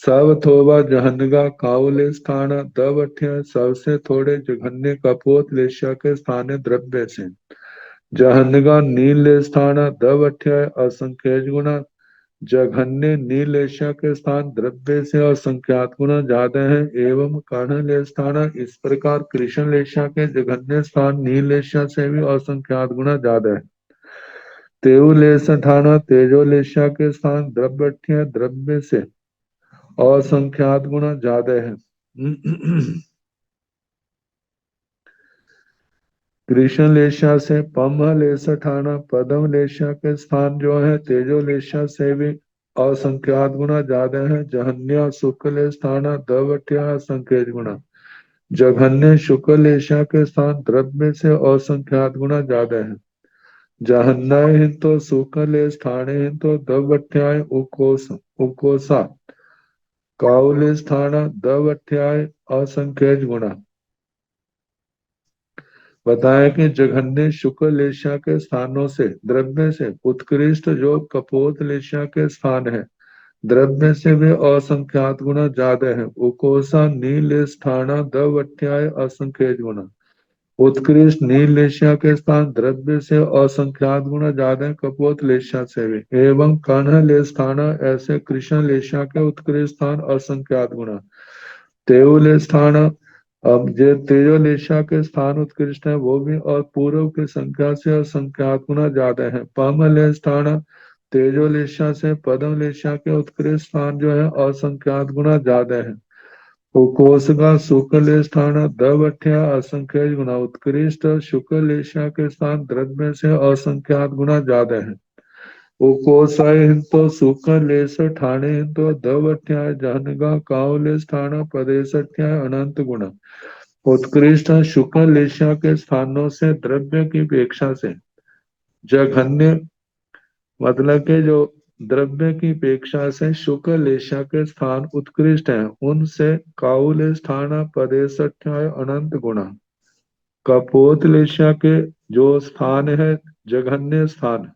सब थोबा जहनगा काउल स्थान दवठ्य, सबसे थोड़े जघन्य कपोत लेशा के स्थान द्रव्य से। जहनगा नील स्थान दवठ्य असंख्य गुना, जघन्य नील लेशा के स्थान द्रव्य से असंख्यात गुना ज्यादा है। एवं कर्ण ले स्थान, इस प्रकार कृष्ण लेशा के जघन्य स्थान नील लेशा से भी असंख्यात गुना ज्यादा है। तेउलेश ठाना तेजो लेशा के स्थान द्रव्य द्रव्य से असंख्यात गुना ज्यादा है। कृष्ण लेशा से पम लेश ठाना पदम लेशा के स्थान जो है तेजो लेशा से भी असंख्यात गुना ज्यादा है। जहन्य शुक्ल स्थाना दवट्या असंख्य गुना, जघन्य शुक्ल लेशा के स्थान द्रव्य से असंख्यात गुना ज्यादा है। जहन्नाय हिंतो शुक्ल स्थाने हिंतो दवट्याय उकोसा काउल स्थाना दवट्याय असंख्य गुना। बताया कि जघन्य शुक्ल लेशा के स्थानों से द्रव्य से उत्कृष्ट जो कपोत लेशा के स्थान है द्रव्य से वे असंख्यात गुना ज्यादा है। उकोसा नील स्थाना दवट्याय असंख्य गुना, उत्कृष्ट नील लेशिया के स्थान द्रव्य से असंख्यात गुना ज्यादा कपोत लेशिया से भी। एवं कर्ण ले स्थान ऐसे कृष्ण लेशिया के उत्कृष्ट स्थान असंख्यात गुना। तेउल स्थान, अब जो तेजो लेशिया के स्थान उत्कृष्ट है वो भी और पूर्व की संख्या से असंख्यात गुना ज्यादा है। पामल स्थान तेजो लेशिया से पदम लेशिया के उत्कृष्ट स्थान जो है असंख्यात गुना ज्यादा है। कोसगा शुक्ल स्थान दवठ्या असंख्य गुना उत्कृष्ट शुक्ल लेशिया के स्थान द्रव्य से असंख्यात गुना ज्यादा है। उकोसाय हिंतो शुक्ल लेश ठाणे हिंतो दवठ्या जहनगा काउल स्थान पदेशठ्या अनंत गुना। उत्कृष्ट शुक्ल लेशिया के स्थानों से द्रव्य की अपेक्षा से जघन्य, मतलब के जो द्रव्य की अपेक्षा से शुक्ल लेशा के स्थान उत्कृष्ट हैं, उनसे काउल स्थान पदेशठ्याय अनंत गुणा। कपोत लेशा के जो स्थान है जघन्य स्थान,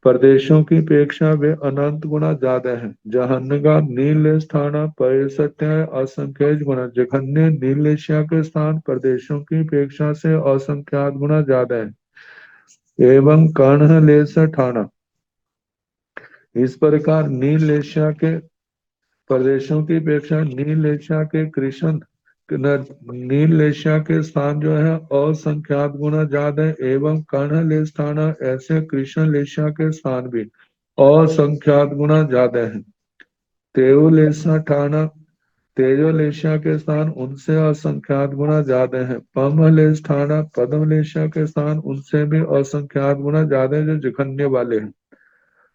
प्रदेशों की अपेक्षा वे अनंत गुना ज्यादा है। जहन्नगा नील स्थान पदेशठ्याय असंख्य गुना। जघन्य नील लेशा के स्थान प्रदेशों की अपेक्षा से असंख्यात गुना ज्यादा है। एवं कर्ण लेश ठाना, इस प्रकार नील एशिया के प्रदेशों की अपेक्षा नील एशिया के कृष्ण नील एशिया के स्थान जो है असंख्यात गुना ज्यादा है। एवं कर्ण स्थान ऐसे कृष्ण एशिया के स्थान भी असंख्यात गुना ज्यादा है। तेउलेशा ठाना तेजोलेशिया के स्थान उनसे असंख्यात गुना ज्यादा है। पमलेष्ठाना पद्मलेशिया के स्थान उनसे भी असंख्यात गुना ज्यादा है, जो जघन्य वाले हैं।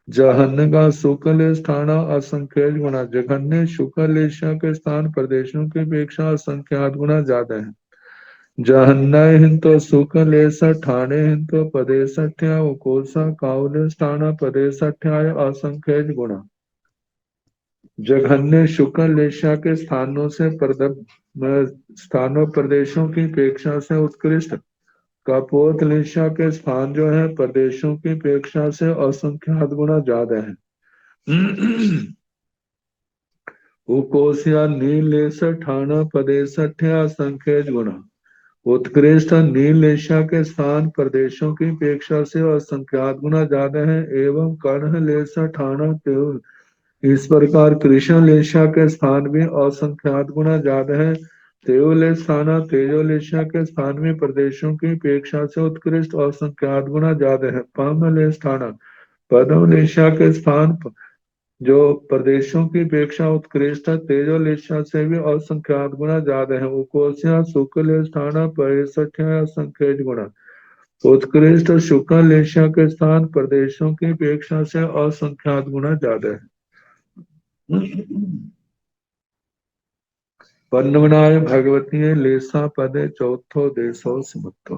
जहन्नगा शुक्ल स्थान असंख्य गुना। जघन्य शुक्ल एशिया के स्थान प्रदेशों की अपेक्षा असंख्यात गुना ज्यादा है। जहन्नय हिंतो शुक्ल ऐसा ठाणे हिंतो पदेशठ्या उकोसा काउल स्थान पदेशठ्याय असंख्य गुना। जघन्य शुक्ल एशिया के स्थानों से स्थानों प्रदेशों की अपेक्षा से उत्कृष्ट कपोत लेशिया के स्थान जो है प्रदेशों की अपेक्षा से असंख्यात गुना ज्यादा है। उकोसिया नीलेश ठाना पदेशठ्या संख्य गुना। उत्कृष्ट नील एशिया के स्थान प्रदेशों की अपेक्षा से असंख्यात गुना ज्यादा है। एवं कर्ण लेश ठाना तेउल, इस प्रकार कृष्ण लेशिया के स्थान भी असंख्यात गुना ज्यादा है। तेउल स्थान तेजोल एशिया के स्थान में प्रदेशों की अपेक्षा से उत्कृष्ट असंख्यात गुना ज्यादा है। पामल स्थान पदम एशिया के स्थान जो प्रदेशों की अपेक्षा उत्कृष्ट तेजोल एशिया से भी असंख्यात गुना ज्यादा है। उकोसिया शुक्ल स्थान पैसठ्या असंख्य गुना। उत्कृष्ट शुक्ल एशिया के स्थान प्रदेशों की अपेक्षा से असंख्यात गुना ज्यादा है। पन्नवनाय भगवती लेसा पदे चौथो देशो समुत्तो।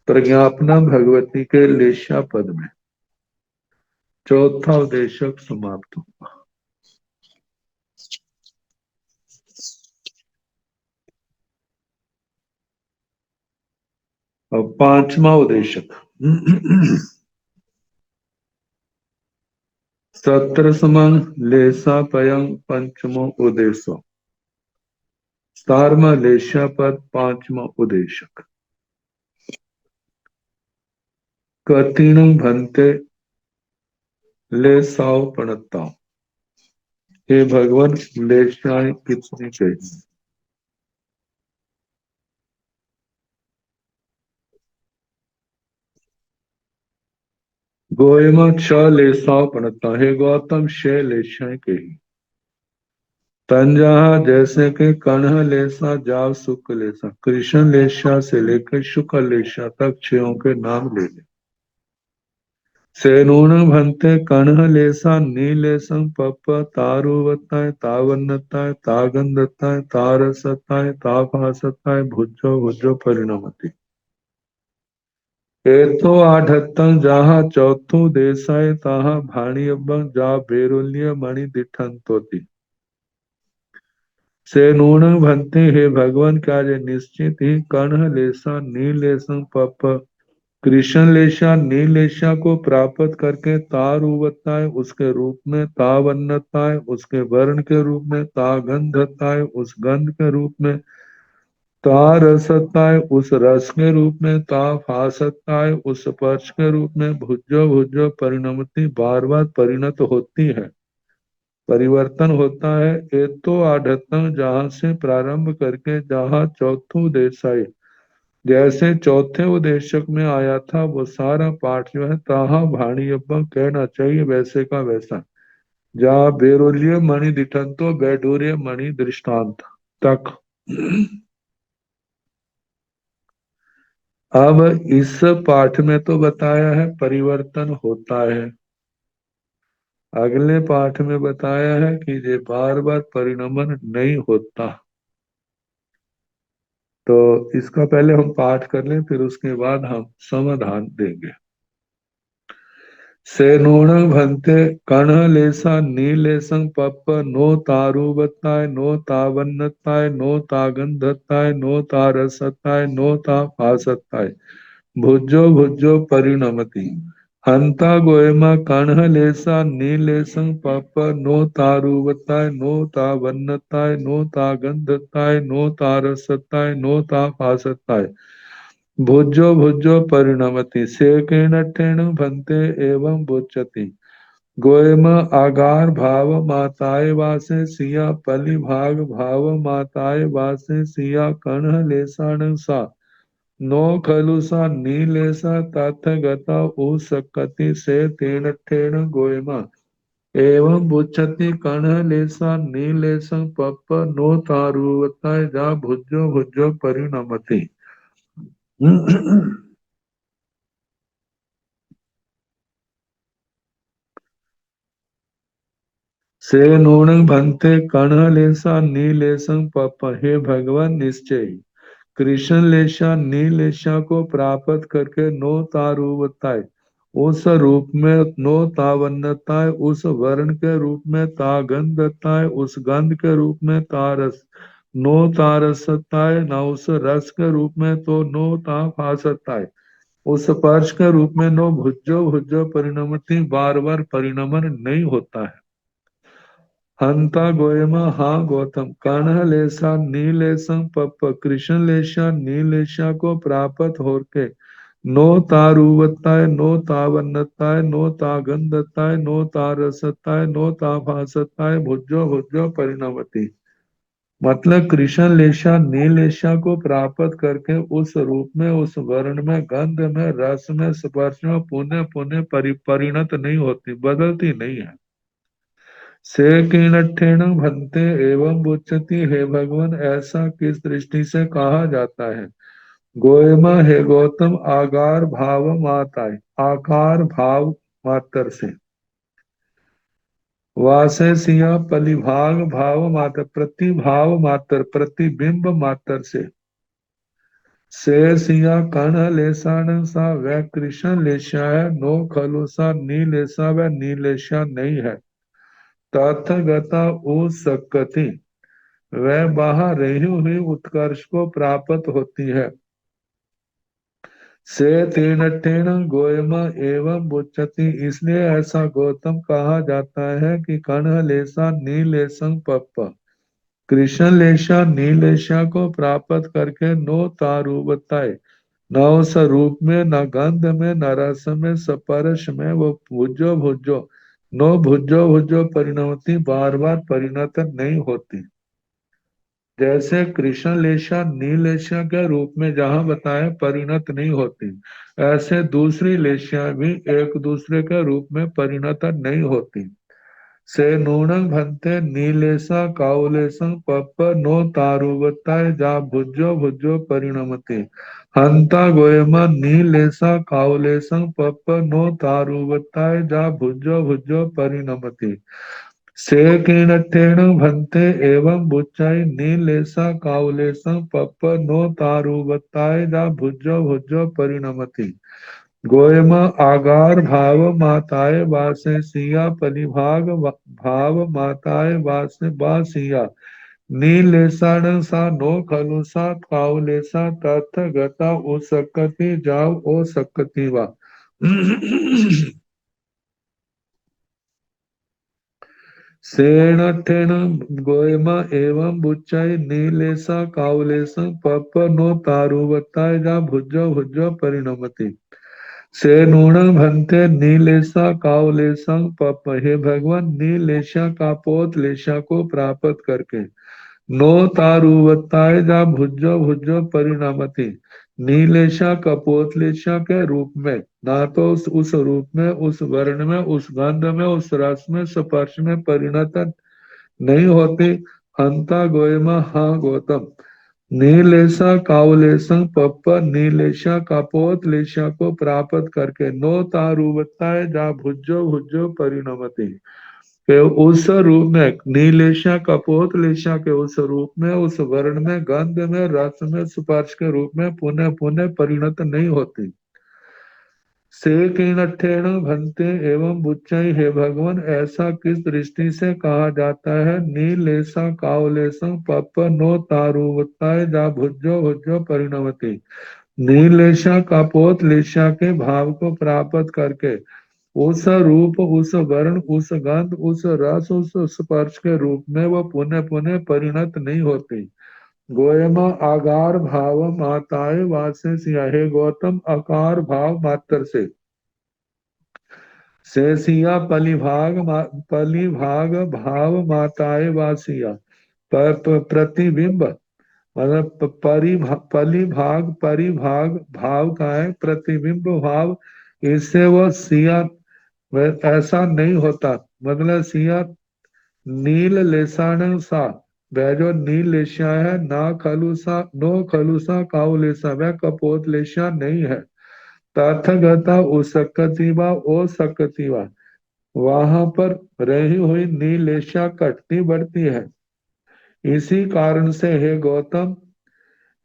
प्रज्ञापना भगवती के लेशा पद में चौथा उद्देशक समाप्त हुआ। और पांचवा उद्देशक सत्रसमं लेसा पयं पंचमो उद्देश्य। 17वां लेशा पद पांचवा उद्देशक। कतिनं भंते ले साव पणता। हे भगवान लेशाएं कितनी चाहिए। गोयमा छ लेसाव पणता। हे गौतम 6 लेशाएं कही। तंजहा जैसे कि कर्ण लेसा जाव शुक्ल लेसा, कृष्ण लेशा से लेकर शुक्ल लेशा तक 6 के नाम ले ले। सेनून भंते कर्ण लेसा नीलेशं पप तारुवत्ताय तावन्नताय तागंधताय तारसताय तापासताय भुजो भुजो परिणमति। एतो आढ़त्तं जहा चौथो देसाय ताहा भाणियब्बं जा बेरुल्य मणि दिठंतोति। से नून भंते, हे भगवान क्या ये निश्चित ही कर्ण लेसा नीलेशं पप कृष्ण लेशा नीलेशा को प्राप्त करके तारुवत्ताय उसके रूप में, तावन्नताय उसके वर्ण के रूप में, तागंधताय उस गंध के रूप में, ता रसताय उस रस के रूप में, ता फासताय उस स्पर्श के रूप में, भुजो भुजो परिणमति बार बार परिणत होती है, परिवर्तन होता है। ये तो आढ़तम जहां से प्रारंभ करके जहां चौथो देसाई जैसे चौथे उदेशक में आया था वो सारा पाठ जो है ताहा भाणी अब्बा कहना चाहिए वैसे का वैसा। जहाँ बेरोलिय मणि दिठंतो बैडूर्य मणि दृष्टांत तक। अब इस पाठ में तो बताया है परिवर्तन होता है, अगले पाठ में बताया है कि ये बार बार परिणमन नहीं होता। तो इसका पहले हम पाठ कर लें, फिर उसके बाद हम समाधान देंगे। सेनोण भंते कण लेसा नीलेसं पप्प नो तारुवत्ताय नो तावन्नताय नो तागंधत्ताय नो तारसत्ताय नो ताफासत्ताय भुजो भुजो परिणमति हंता गोयमा कण लेसा नीलेसं पप्प नो तारुवत्ताय नो तावन्नताय नो तागंधत्ताय नो तारसत्ताय नो ताफासत्ताय भुजो भुजो परिणमति सेकेन ठेन भंते एवं बुच्यति गोयम आगार भाव माताय वासे सिया पलि भाग भाव माताय वासे सिया कण लेसाण सा नो खलु सा नीलेसा तथ गता उ सकति से तेन ठेन गोयमा एवं बुच्यति कण लेसा नीलेसं पप्प नो तारुवताय जा भुजो भुजो परिणमति। से नूण भंते कण लेसा नीलेसं पप हे भगवान निश्चय कृष्ण लेशा नीलेशा को प्राप्त करके नो तारुवताय उस रूप में, नो तावन्नताय उस वर्ण के रूप में, तागंधताय उस गंध के रूप में, तारस नो तारसताय न उस रस के रूप में, तो नो ताफासताय उस स्पर्श के रूप में, नो भुजो भुजो परिणमति बार बार परिणमन नहीं होता है। हंता गोयमा हाँ गौतम कर्ण लेसा नीलेशं पप कृष्ण लेशा नीलेशा को प्राप्त होके नो तारुवत्ताय नो तावन्नताय नो तागंधताय नो तारसताय नो ताभासताय भुजो भुजो परिणमति। मतलब कृष्ण लेशा नीलेशा को प्राप्त करके उस रूप में, उस वर्ण में, गंध में, रस में, स्पर्श में पुनः पुनः परिणत नहीं होती, बदलती नहीं है। से कीनठेन भंते एवं बुच्यति हे भगवान ऐसा किस दृष्टि से कहा जाता है। गोयमा हे गौतम आकार भाव माताय आकार भाव मात्र से वासे सिया पलिभाग भाव मात्र प्रतिभाव मात्र प्रतिबिंब मात्र से सिया कण लेसाण सा वह कृष्ण लेशा है नो खलु सा नीलेसा वह नीलेशा नहीं है तथगता ओ सकति वह बाहर रही हुई उत्कर्ष को प्राप्त होती है। से तीन टेण गोयम एवं बुच्यति इसलिए ऐसा गौतम कहा जाता है कि कण लेसा नीलेशं पप्प कृष्ण लेशा नीलेशा को प्राप्त करके नो तारुवताय न उस रूप में, न गंध में, न रस में, स्पर्श में वो भुजो भुजो नो भुजो भुजो परिणमति बार बार परिणत नहीं होती। जैसे कृष्ण लेशा नीलेशा के रूप में जहां बताया परिणत नहीं होती, ऐसे दूसरी लेशियां भी एक दूसरे के रूप में परिणत नहीं होती। से नूनं भंते नीलेशा काउलेशं पप्प नो तारुवताय जा भुजो भुजो परिणमते हंता गोयमा नीलेशा काउलेशं पप्प नो तारुवताय जा भुजो भुजो परिणमते से कीणठेन भंते एवं बुच्चाई नीलेशा काउलेशं पप्प नो तारुवताय जा भुजो भुजो परिणमति गोयम आगार भाव माताए वासे सिया परिभाग भाव माताए वासे बासिया नीलेसाण सा नो खलु सा काउलेसा तथ गता ओ सकति जाओ ओ सकति वा। सेण ठेण गोयमा एवं बुच्चाई नीलेसा कावलेसा पप नो तारुवताय जा भुजो भुजो परिणमति से नूण भंते नीलेसा कावलेसा पप। हे भगवान, नीलेशा कापोत लेशा को प्राप्त करके नो तारुवताय जा भुजो भुजो परिणामति नीलेशा कपोतलेशा के रूप में, ना तो उस रूप में, उस वर्ण में, उस गंध में, उस रस में, स्पर्श में परिणत नहीं होती। हंता गोयमा हा गौतम नीलेशा कावलेशा पप्प नीलेशा कापोत लेशा को प्राप्त करके नो तारुवताय जा भुजो भुजो परिणमति के उस रूप में, नीलेशा कपोत लेशा के उस रूप में, उस वर्ण में, गंध में, रस में, स्पर्श के रूप में पुनः पुनः परिणत नहीं होती। से किणठेण भंते एवं बुच्चई। हे भगवान, ऐसा किस दृष्टि से कहा जाता है? नीलेशा कावलेशा पप नो तारुवताय जा भुजो भुजो परिणमति नीलेशा कापोत लेशा के भाव को प्राप्त करके उस रूप, उस वर्ण, उस गंध, उस रस, उस स्पर्श के रूप में वो पुनः पुनः परिणत नहीं होती। गोयमा आकार भाव माताए वासे सिया। हे गौतम, आकार भाव मात्र से सिया पलिभाग भाव माताए वासिया प्रतिबिंब, मतलब पलिभाग परिभाग भाव का है, प्रतिबिंब भाव, इससे वो सिया ऐसा नहीं होता। मतलब सिया नील लेसाण सा, वह जो नील लेशा है, ना खलुसा नो खलुसा काउ लेसा, वह कपोत लेशा नहीं है। तथगता उसकतिवा ओ सकतिवा, वहां पर रही हुई नीलेशा कटती बढ़ती है। इसी कारण से हे गौतम,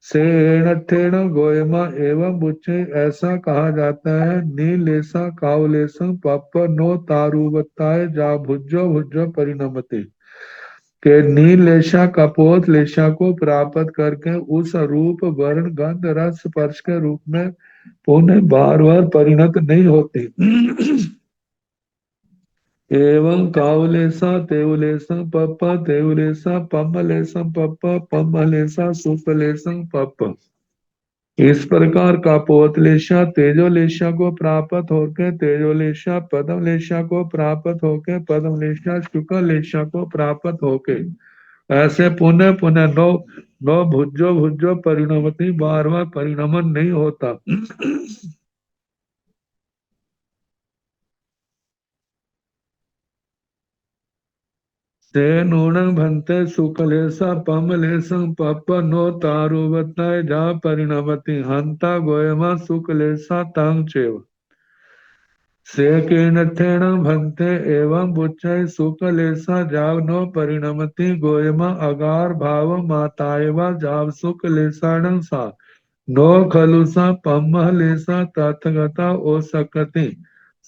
सेण गोयमा एवं बुच्चे, ऐसा कहा जाता है नीलेशा कावलेशा पप नो तारुवताय जा भुजो भुजो परिणमति के नीलेशा कपोत लेशा को प्राप्त करके उस रूप, वर्ण, गंध, रस, स्पर्श के रूप में पुनः बार बार परिणत नहीं होती। एवं कावलेसा तेवलेसा पप तेवलेसा पम्मलेसा पप पम्मलेसा सुपलेसा पप। इस प्रकार कापोतलेशा तेजोलेशा को प्राप्त होकर तेजोलेशा पदमलेशा को प्राप्त होकर पदमलेशा शुक्लेशा को प्राप्त होकर ऐसे पुनः पुनः नौ नौ भुजो भुजो परिणमति, बार बार परिणमन नहीं होता। ते नूण भंते शुक्लेशा पमलेशा पप नो तारुवताय जा परिणमति हंता गोयमा शुक्लेशा तांग चेव। से कीर्णठेण भंते एवं बुच्चय शुक्लेशा जाव नो परिणमति गोयमा अगार भाव माताएवा जाव शुक्लेशाणं सा नो खलुसा पम्महलेसा तथगता ओ सकति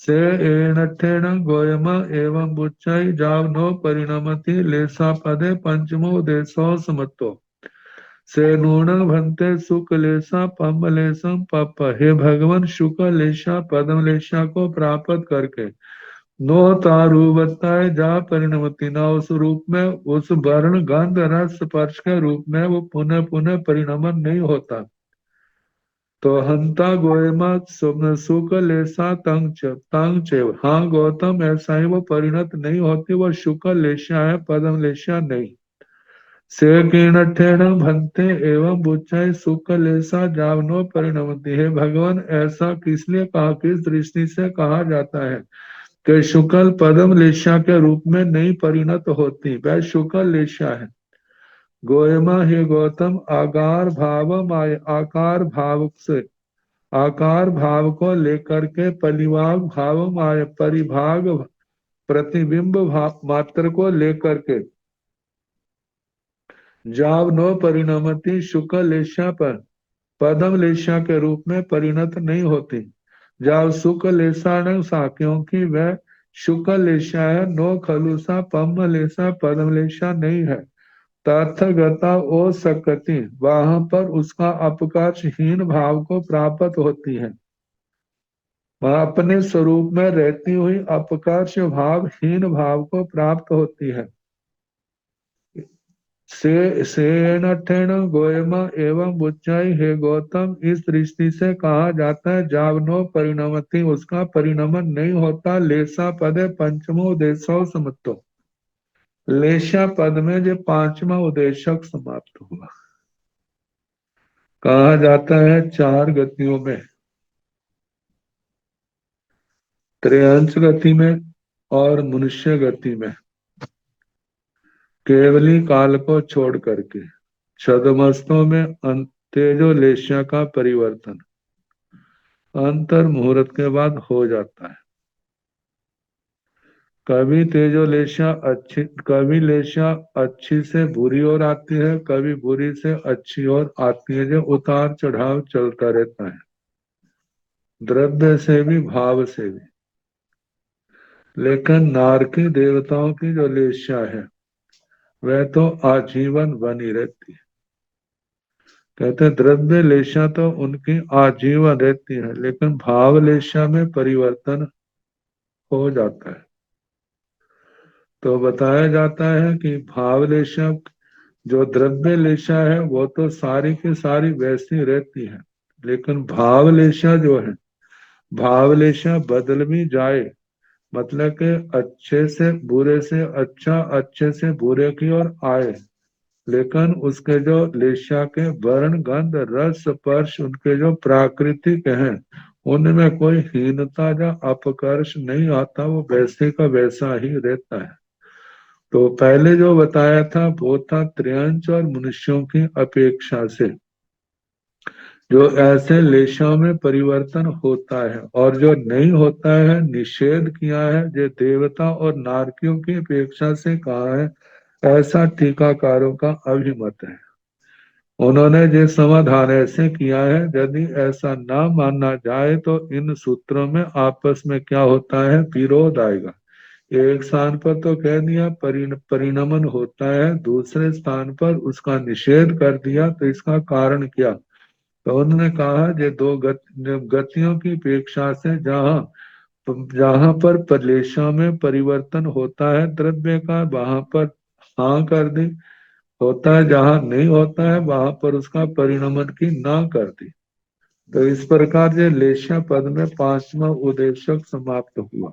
से एणठेण गोयमा एवं बुच्चई जाव नो परिणमति लेसा पदे पंचमो देशो समत्तो से नूण भंते शुक्लेशा पम्मलेशा पप। हे भगवान, शुक्लेशा पद्मलेशा को प्राप्त करके नो तारुवताय जा परिणमति, ना उस रूप में, उस वर्ण, गंध, रस, स्पर्श के रूप में वो पुनः पुनः परिणमन नहीं होता। तो हंता गोयमा शुक्लेशा तंग चेव। हाँ गौतम, ऐसा ही वो परिणत नहीं होती, वो शुक्लेशा है, पद्मलेशा नहीं। से कीर्णठेण भंते एवं बुच्चय शुक्लेशा जावनो परिणमति। हे भगवान, ऐसा किस लिए कहा, किस दृष्टि से कहा जाता है कि शुक्ल पद्म लेशा के रूप में नहीं परिणत होती, वह शुक्ल लेशा है। गोयमा, हे गौतम, आकार भाव से, आकार भाव को लेकर के परिभाग भाव परिभाग प्रतिबिंब भाव मात्र को लेकर के जाव नो परिणमति शुक्ल लेशा पर पदम लेशा के रूप में परिणत नहीं होती। जाव शुक्ल लेशा सा, क्योंकि वह शुक्ल लेशा है, नो खलुसा पम्म लेशा पदम लेशा नहीं है। तथगता ओ सकति, वहां पर उसका अपकर्षहीन भाव को प्राप्त होती है। वह अपने स्वरूप में रहती हुई अपकर्ष भाव हीन भाव को प्राप्त होती है। से नठेण गोयम एवं बुच्चाई हे गौतम, इस दृष्टि से कहा जाता है जावनो परिणमति, उसका परिणमन नहीं होता। लेसा पदे पंचमो उदेशो समत्तो, लेशा पद में जो पांचवा उदेशक समाप्त हुआ। कहा जाता है चार गतियों में, त्रयंश गति में और मनुष्य गति में, केवली काल को छोड़ करके छदमस्तों में तेजो लेशा का परिवर्तन अंतर मुहूर्त के बाद हो जाता है। कभी तेजो लेशा अच्छी, कभी लेशा अच्छी से बुरी ओर आती है, कभी बुरी से अच्छी ओर आती है, जो उतार चढ़ाव चलता रहता है, द्रव्य से भी भाव से भी। लेकिन नारकी देवताओं की जो लेशा है वह तो आजीवन बनी रहती है। कहते द्रव्य लेशा तो उनकी आजीवन रहती है, लेकिन भाव लेशा में परिवर्तन हो जाता है। तो बताया जाता है कि भाव लेशा, जो द्रव्य लेशा है वो तो सारी की सारी वैसी रहती है, लेकिन भाव लेशा जो है, भाव लेशा बदल भी जाए, मतलब कि अच्छे से बुरे से अच्छा, अच्छे से बुरे की ओर आए, लेकिन उसके जो लेशा के वर्ण गंध रस स्पर्श उनके जो प्राकृतिक हैं उनमें कोई हीनता या अपकर्ष नहीं आता, वो वैसे का वैसा ही रहता है। तो पहले जो बताया था वो था त्रियंश और मनुष्यों की अपेक्षा से जो ऐसे लेशों में परिवर्तन होता है, और जो नहीं होता है निषेध किया है, जो देवता और नारकियों की अपेक्षा से कहा है, ऐसा टीकाकारों का अभिमत है। उन्होंने जो समाधान ऐसे किया है, यदि ऐसा ना मानना जाए तो इन सूत्रों में आपस में क्या होता है, विरोध आएगा। एक स्थान पर तो कह दिया परिणमन होता है, दूसरे स्थान पर उसका निषेध कर दिया, तो इसका कारण क्या? तो उन्होंने कहा ये दो गतियों की अपेक्षा से जहाँ जहाँ पर प्रलेशा में परिवर्तन होता है द्रव्य का, वहां पर हाँ कर दी, होता है जहाँ नहीं होता है वहां पर उसका परिणमन की ना कर दी। तो इस प्रकार ये लेशा पद में पांचवा उदेशक समाप्त हुआ।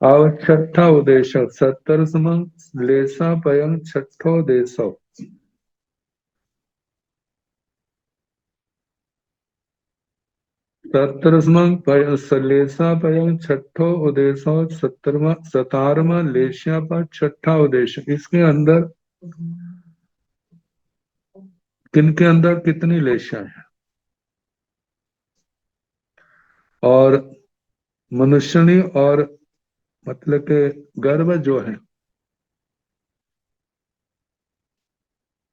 अब छठा उदेशक 70वां लेसा पयं छठो देशो। 70वां लेसा पयं छठो उदेशो, 17वां लेशा पर छठा उदेश। इसके अंदर किनके अंदर कितनी लेशा है, और मनुष्यनी और मतलब के गर्भ जो है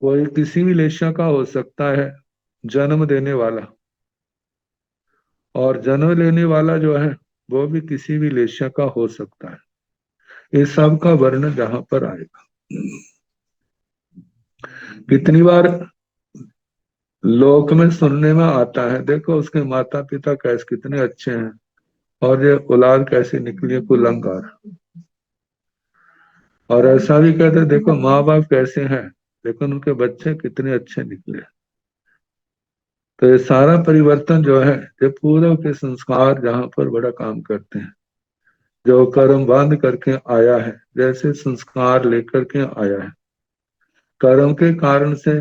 वो किसी भी लेशा का हो सकता है, जन्म देने वाला, और जन्म लेने वाला जो है वो भी किसी भी लेशा का हो सकता है। इस सब का वर्णन जहां पर आएगा। कितनी बार लोक में सुनने में आता है, देखो उसके माता पिता कैसे कितने अच्छे हैं और ये औलाद कैसे निकली है कुलंगार, और ऐसा भी कहते हैं देखो माँ बाप कैसे हैं लेकिन उनके बच्चे कितने अच्छे निकले। तो ये सारा परिवर्तन जो है ये पूर्व के संस्कार जहाँ पर बड़ा काम करते हैं, जो कर्म बांध करके आया है, जैसे संस्कार लेकर के आया है, कर्म के कारण से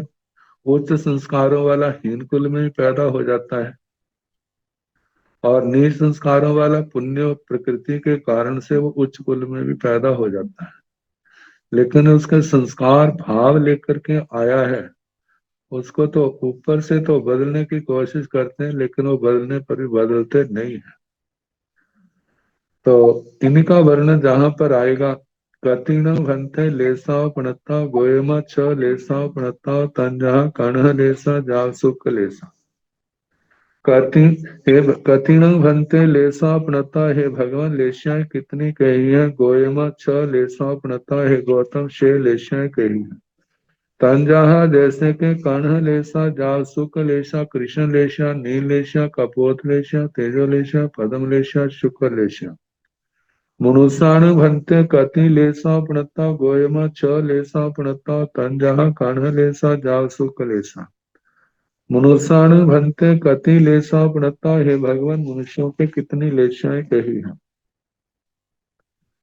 उच्च संस्कारों वाला हीन कुल में ही पैदा हो जाता है, और नीच संस्कारों वाला पुण्य प्रकृति के कारण से वो उच्च कुल में भी पैदा हो जाता है। लेकिन उसके संस्कार भाव लेकर के आया है, उसको तो ऊपर से तो बदलने की कोशिश करते हैं, लेकिन वो बदलने पर भी बदलते नहीं है। तो इनका वर्णन जहां पर आएगा, कतिण भंते लेसा पणता गोयमा छ लेसा पणता तंजहा कण लेसा जाव सुख लेसा। कति हे कतिण भंते लेसा पणता, हे भगवान लेशाएं कितनी कही है, गोयमा छ लेसा पणता, हे गौतम 6 लेशाएं कही है। तंजहा जैसे के कर्ण लेसा, जाव सुख लेसा, कृष्ण लेसा, नील लेसा, कपोत लेसा, तेजो लेसा, पदम लेसा, शुक्र लेसा। मुनुसानु भंते कति लेसा प्रणता, गोयमा छ लेसा प्रणता, तंजहा कर्ण लेसा, जाव सुख लेसा। मनुष्याणु भंते कति लेसा प्रणता, हे भगवान मनुष्यों के कितनी लेशाएं कही हैं।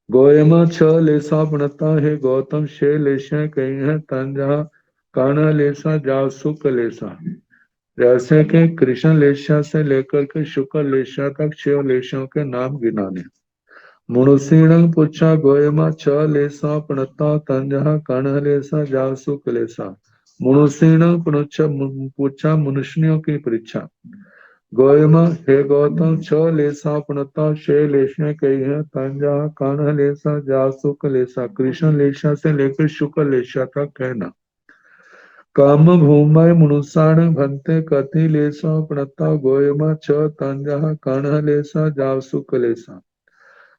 गोयमा छ लेसा प्रणता, हे गौतम छह लेशाएं कही हैं। तंजहा काना लेसा, जाव सुख लेसा। जैसे कि कृष्ण लेशा से लेकर के शुक्र लेशा तक छह लेशों के नाम गिनाने। मुनुसीणं पुच्छा गोयमा छ लेसा प्रणता, तंजहा कर्ण लेसा, जाव सुख लेसा। मुनुसीणं पूछा मनुष्यों की परीक्षा। गोयमा हे गौतम छ लेसा प्रणता, छह लेशा कही है। तंजा कान्ह लेसा, जा सुख लेसा। कृष्ण लेशा से लेकर शुक्र लेशा तक कहना। काम भूमय मनुष्याण भंते कति लेसा प्रणता, गोयमा छ तंजा कान्ह लेसा, जा सुख लेसा।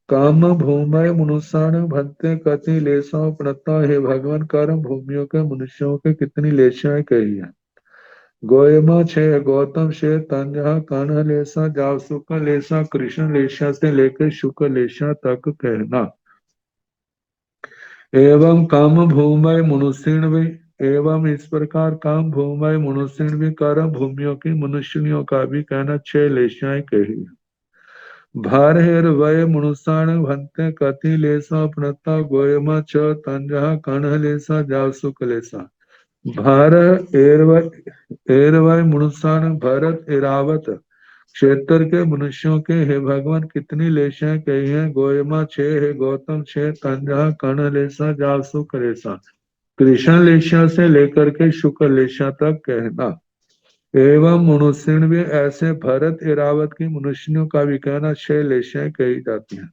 काम भूमय मनुष्याण भंते कति लेसा प्रणता, हे भगवान कर्म भूमियों के मनुष्यों के कितनी लेशाएं कही है। गोयमा छे गौतम शे, तंजहा कान्ह लेसा, जाव सुख लेसा। कृष्ण लेशा से लेकर शुक्र लेशा तक कहना। एवं काम भूमय मनुष्य भी, एवं इस प्रकार काम भूमय मनुष्य भी कर्म भूमियों की मनुष्यों का भी कहना छह लेशाएं कही। भार हेर वय मनुष्याण भंते कति लेसा प्रणता, गोयमा छ तंजहा कान्ह लेसा, जाव सुख लेसा। भार एरवय मनुष्याण भरत एरावत, क्षेत्र के मनुष्यों के हे भगवान कितनी लेशाएं कही हैं। गोयमा छे, हे गौतम छे, तंजहा कर्ण लेसा, जाव सुख लेसा। कृष्ण लेशा से लेकर के शुक्र लेशा तक कहना। एवं मनुष्य भी ऐसे भरत एरावत की मनुष्यों का भी कहना छह लेशाएं कही जाती हैं।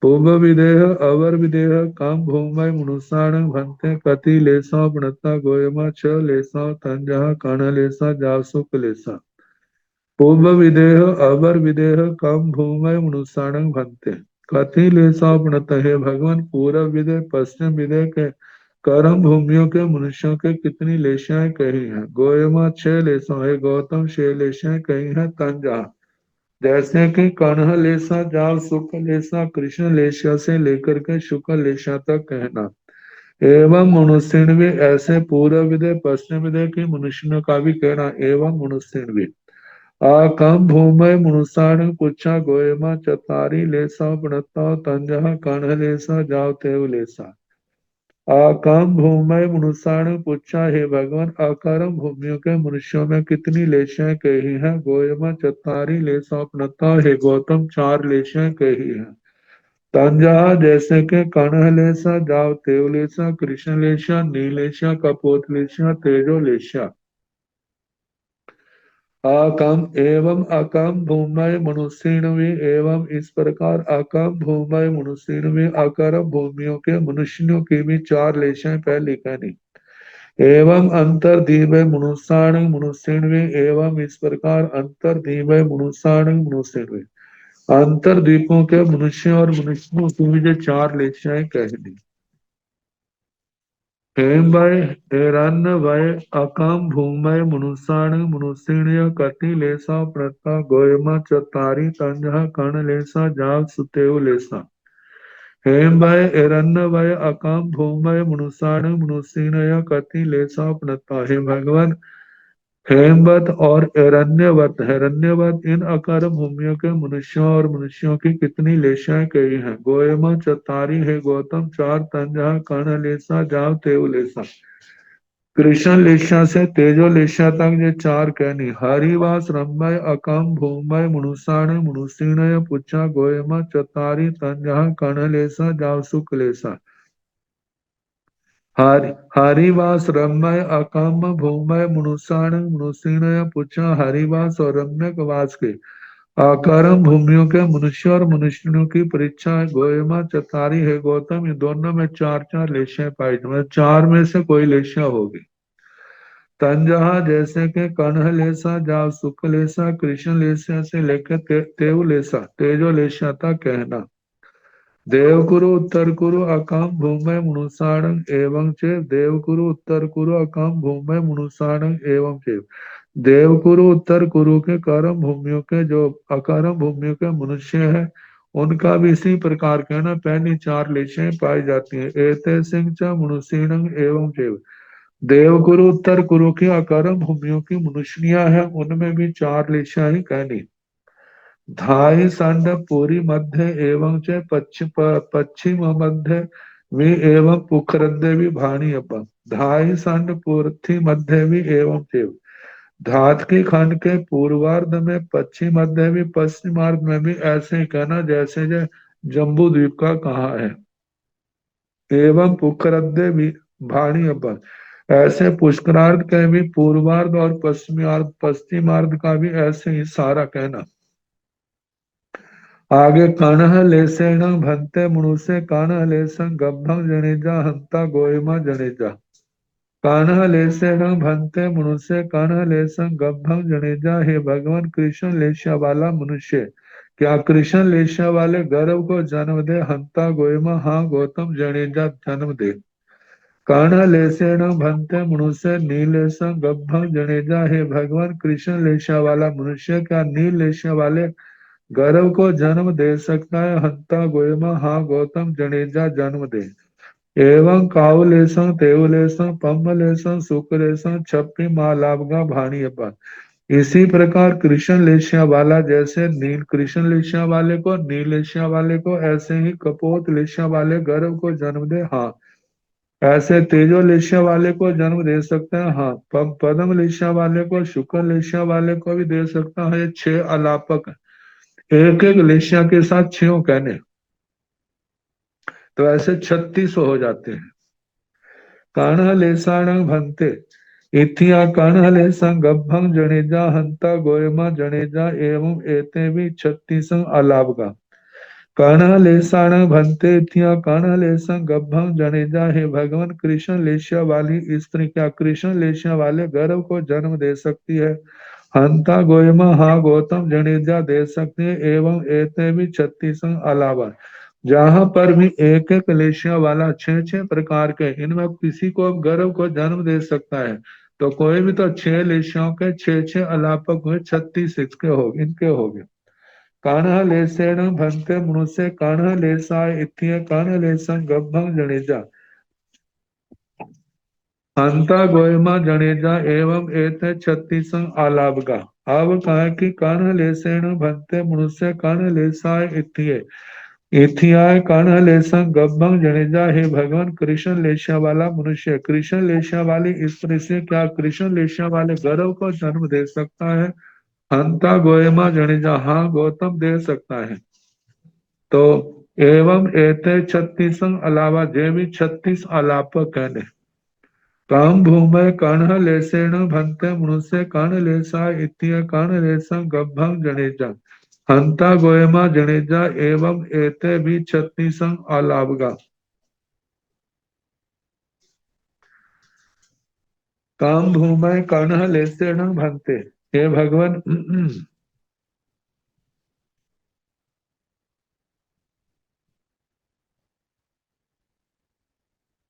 पूर्व विदेह अवर विदेह काम भूमय मनुष्याण भंते कति लेसा प्रणता, गोयमा छ लेसा, तंजहा कर्ण लेसा, जाव सुख लेसा। पूर्व विदेह अवर विदेह काम भूमय मनुष्याण भंते कति लेसा प्रणत, हे भगवान पूर्व विदेह पश्चिम विदेह के कर्म भूमियों के मनुष्यों के कितनी लेशाएं कही हैं। गोयमा छह लेसा, हे गौतम छह लेशाएं कही हैं। तंजहा जैसे कि कन्ह लेसा, जाव सुख लेसा। कृष्ण लेशा से लेकर के शुक्र लेशा तक कहना। एवं मनुष्य भी ऐसे पूर्व विदय पश्चिम विदय के मनुष्यों का भी कहना। एवं मनुष्य भी आकम भूमय मनुष्याण पुच्छा, गोयमा चतारी लेसा प्रणता, तंजहा कन्ह लेसा, जाव तेव लेसा। आकाम भूमय मनुष्याण पुच्छा, हे भगवान आकारम भूमियों के मनुष्यों में कितनी लेशाएं कही हैं। गोयमा चतारी लेसा प्रणता, हे गौतम चार लेशाएं कही हैं। तंजहा जैसे के कर्ण लेसा, जाव तेव लेसा, कृष्ण लेशा, नीलेशा, कपोत लेशा, तेजो लेशा। आकाम एवं आकाम भूमय मनुष्य भी, एवं इस प्रकार आकाम भूमय मनुष्य भी आकारम भूमियों के मनुष्यों की भी चार लेशाएं पहले कहनी। एवं अंतर्दीवय मनुष्याण मनुष्य भी, एवं इस प्रकार अंतर्दीवय मनुष्याण मनुष्य भी अंतर्दीपों के मनुष्य और मनुष्यों की भी जो चार लेशाएं कहनी। हेम वय हेरण्य वय अकम भूमय मनुष्याण मनुष्य कति लेसा प्रता, गोयमा चतारी तंजहा कर्ण लेसा, जाव सुतेव लेसा। हेम वय हिरण्य वय अकम भूमय मनुष्याण मनुष्य कति लेसा प्रता, हे भगवान हेमवत और हिरण्यवत इन अकर भूमियों के मनुष्यों और मनुष्यों की कितनी लेशाएं कही हैं। गोयमा चतारी, हे गौतम चार तंजहा कर्ण लेसा, जाव तेव लेसा। कृष्ण लेशा से तेजो लेशा तक ये चार कहनी। हरिवास रम्य अकम भूमय मनुष्याण मनुष्य पुच्छा, गोयमा चतारी तंजहा कर्ण लेसा, जाव सुख लेसा। हरिवास रम्य अकम भूमय मनुष्याण मनुष्य पुच्छा, हरिवास और रम्यक वास के आकारम भूमियों के मनुष्य और मनुष्यों की परीक्षा है। गोयमा चतारी, है गौतम ये दोनों में चार चार लेशियां पाई, मतलब चार में से कोई लेशिया होगी। तंजहा जैसे के कन्ह लेसा, जाव सुख लेसा। कृष्ण लेसा से लेकर तेव लेसा तेजो लेसा तक कहना। देवकुरु उत्तर कुरु अकाम भूमि मनुषाणं एवं चेव देवकुरु उत्तर कुरु अकाम भूमि मनुषाणं एवं चेव देवकुरु उत्तर कुरु के कर्म भूमियों के जो अकर्म भूमियों के मनुष्य है उनका भी इसी प्रकार के ना पहली चार लेशें पाई जाती हैं। एते सिंह च मनुष्यणं एवं चेव देवकुरु उत्तर कुरु की अकर्म भूमियों की मनुष्यनियां हैं उनमें भी चार लेशा ही कहनी। धाई संड पूरी मध्य एवं च पश्चिम मध्य भी एवं पुखरद्य भी भाणी अपन धाई संड पूर्थी मध्य भी एवं चेव धात के खंड के पूर्वार्ध में पश्चिम मध्य भी पश्चिमार्ध में भी ऐसे ही कहना जैसे जम्बू द्वीप का कहा है। एवं पुखरद्य भी भाणी अपन ऐसे पुष्करार्ध के भी पूर्वार्ध और पश्चिमार्ध का भी ऐसे ही सारा कहना। आगे कणह लेसेण भंते मनुष्य कणह लेसं गब्भं जनेजा हंता गोयमा जनेजा कणह लेसेण भंते मनुष्य कणह लेसं गब्भं जनेजा। हे भगवान कृष्ण लेशा वाला मनुष्य क्या कृष्ण लेशा वाले गर्भ को जन्म दे हंता गोयमा हाँ गौतम जनेजा जन्म दे। कर्ण लेसेण भंते मनुष्य नीलेशं गब्भं जनेजा। हे भगवान कृष्ण लेशा वाला मनुष्य क्या नील लेशा वाले गर्भ को जन्म दे सकता है हंता गोयमा हाँ गौतम जनेजा जन्म दे। एवं काउलेशं तेउलेशं पम्बलेशं शुक्लेशं छप्पी मालाभगा भाणी अपन इसी प्रकार कृष्ण लेशिया वाला जैसे नील कृष्ण लेशिया वाले को नील लेशिया वाले को ऐसे ही कपोत लेशिया वाले गर्भ को जन्म दे हाँ ऐसे तेजो लेशिया वाले को जन्म दे सकता है हाँ पद्म लेशिया वाले को शुक्र लेशिया वाले को भी दे सकता है। ये छह अलापक एक एक लेशिया के साथ छो कहने तो ऐसे 36 हो जाते हैं। कर्ण लेसाण भंते इथिया कर्ण लेसं गब्भं जनेजा हंता गोयमा जनेजा एवं एते भी 36 अलावगा कर्ण लेसाण भंते इथिया कर्ण लेसं गब्भं जनेजा। हे भगवान कृष्ण लेशिया वाली स्त्री क्या कृष्ण लेशिया वाले गर्भ को जन्म दे सकती है हंता गोयमा हाँ गौतम जनेजा दे सकते हैं एवं एते भी 36 अलावा जहां पर भी एक एक लेशिया वाला छह छह प्रकार के इनमें किसी को गर्भ को जन्म दे सकता है तो कोई भी तो छह लेशियों के छह छह अलापक हुए 36 इसके हो इनके हो गए। कान्ह लेसेण भंते मनुष्य कान्ह लेसाय इत्य कान्ह लेसं गब्भं जनेजा हंता गोयमा जनेजा एवं एते 36 आलाभगा। अब कहा कि कान्ह लेसेण भंते मनुष्य कान्ह लेसाय इत्य एथियाय कर्ण लेसं गब्भं जनेजा। हे भगवान कृष्ण लेशिया वाला मनुष्य कृष्ण लेशिया वाली स्त्री से क्या कृष्ण लेशिया वाले गर्भ को जन्म दे सकता है हंता गोयमा जनेजा हाँ गौतम दे सकता है। तो एवं एते 36 अलावा जे भी 36 अलापक कहने काम भूमय कर्ण लेसेण भंते मनुष्य कर्ण लेसा इत्य कर्ण लेसं गब्भं जनेजा हंता गोयमा जनेजा एवं एते भी 36 अलावगा। काम भूमय कर्ण लेसेण भंते हे भगवान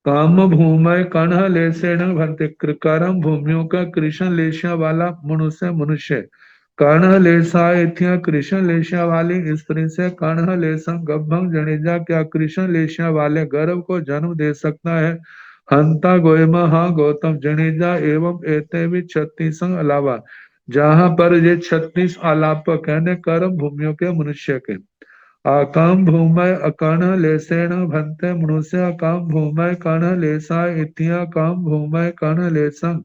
काम भूमय कर्ण लेसेण भंते कर्म भूमियों का कृष्ण लेशिया वाला मनुष्य मनुष्य कर्ण लेसा इत्या कृष्ण लेशिया वाली स्त्री से कर्ण लेसं गब्भं जनेजा क्या कृष्ण लेशिया वाले गर्भ को जन्म दे सकता है हंता गोयमा हाँ गौतम जनेजा एवं एते भी 36 अलावा जहां पर ये 36 अलापक कहने कर्म भूमियों के मनुष्य के। आकाम भूमय अकर्ण लेसेण भंते मनुष्य अकाम भूमय कर्ण लेसा इत्या काम भूमय कर्ण लेसं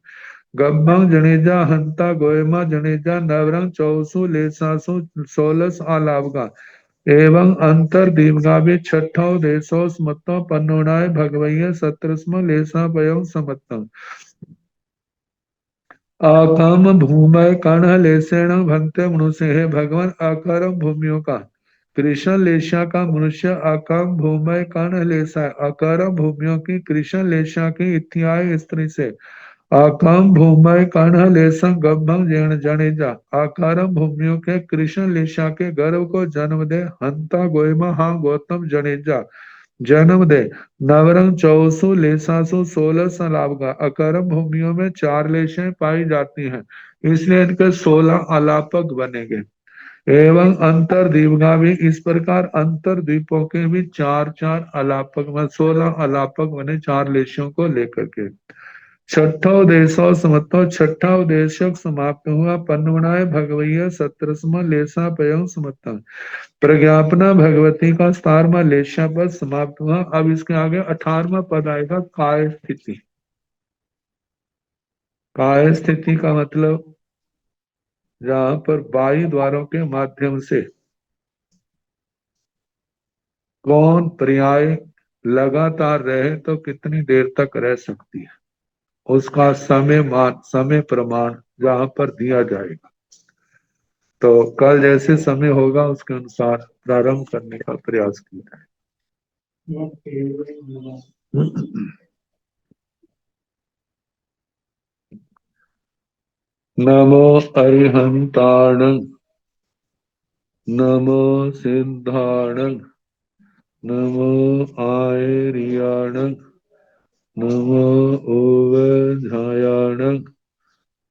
गब्भं जनेजा हंता गोयमा जनेजा नवरंग चौसु लेसासु 16 आलावगा एवं अंतर दीर्घावे छठो देशो स्मत्तो पन्नोनाय भगवय 17 लेसा पयम समत्तम। आकाम भूमय कर्ण लेसेण भंते मनुष्य हे भगवान आकारम भूमियों का कृष्ण लेशा का मनुष्य आकाम भूमय कर्ण लेसा आकारम भूमियों की कृष्ण लेशा की इत्याय स्त्री से आकाम भूमय कर्ण लेसं गभं जेण जनेजा। आकारम भूमियों के कृष्ण लेशा के गर्भ को जन्म दे। हंता गोयमा हाँ गौतम जनेजा जन्म दे। नवरंग चौसु लेसासु 16 सलाब का। अकरम भूमियों में 4 लेशें पाई जाती हैं, इसलिए इनके 16 अलापक बनेंगे। एवं अंतर द्वीपगा भी इस प्रकार अंतर द्वीपों के भी 4-4 अलापक में 16 अलापक बने 4 लेशों को लेकर के। छठा उदेशो समत्तो छठा उदेशक समाप्त हुआ। पन्नवनाय भगवैया 17वां लेसा पयं समत्ता। प्रज्ञापना भगवती का 17वां लेशा पद समाप्त हुआ। अब इसके आगे 18वां पद आएगा काय स्थिति। काय स्थिति का मतलब जहां पर बाई द्वारों के माध्यम से कौन पर्याय लगातार रहे तो कितनी देर तक रह सकती है, उसका समय प्रमाण जहां पर दिया जाएगा। तो कल जैसे समय होगा उसके अनुसार प्रारंभ करने का प्रयास किया जाए। नमो अरिहंताण नमो सिद्धाण नमो आयर्याण नमो ओवझायाण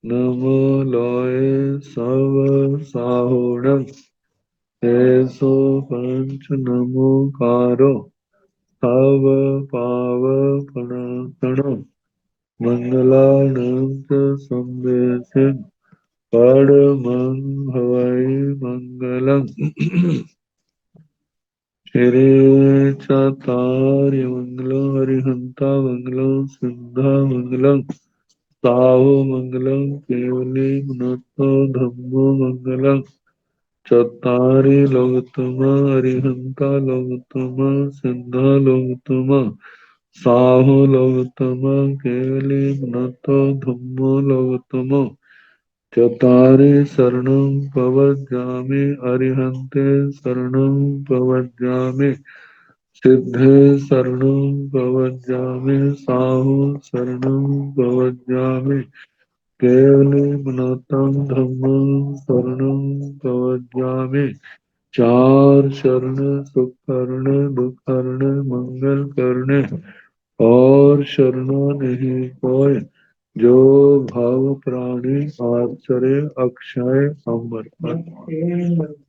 नमो लोय सव साहुण तेसो पंच नमो कारो सव पाव पणातण मंगलानंद संदेश परमं हवै मंगलम्। श्री चतार्य मंगलम हरिहंता मंगलम सिद्धा मंगलम साहु मंगलम केवली गुणतो धम्मो मंगलम। चत्तारि लोकतमा हरिहंता लोकतमा सिद्धा लोकतमा साहु लोकतमा केवली गुणतो धम्मो लोकतमो। चत्तारि शरणं प्रवज्जामि अरिहन्ते शरणं प्रवज्जामि सिद्धे शरणं प्रवज्जामि साहु शरणं प्रवज्जामि केवले गुणतं धम्मं शरणं प्रवज्जामि। 4 शरण सुख करण दुख करण मंगल करने और शरणा नहीं कोय जो भाव प्राणी आचरे अक्षय अमर।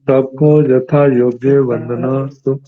सबको यथा योग्य वंदना सुख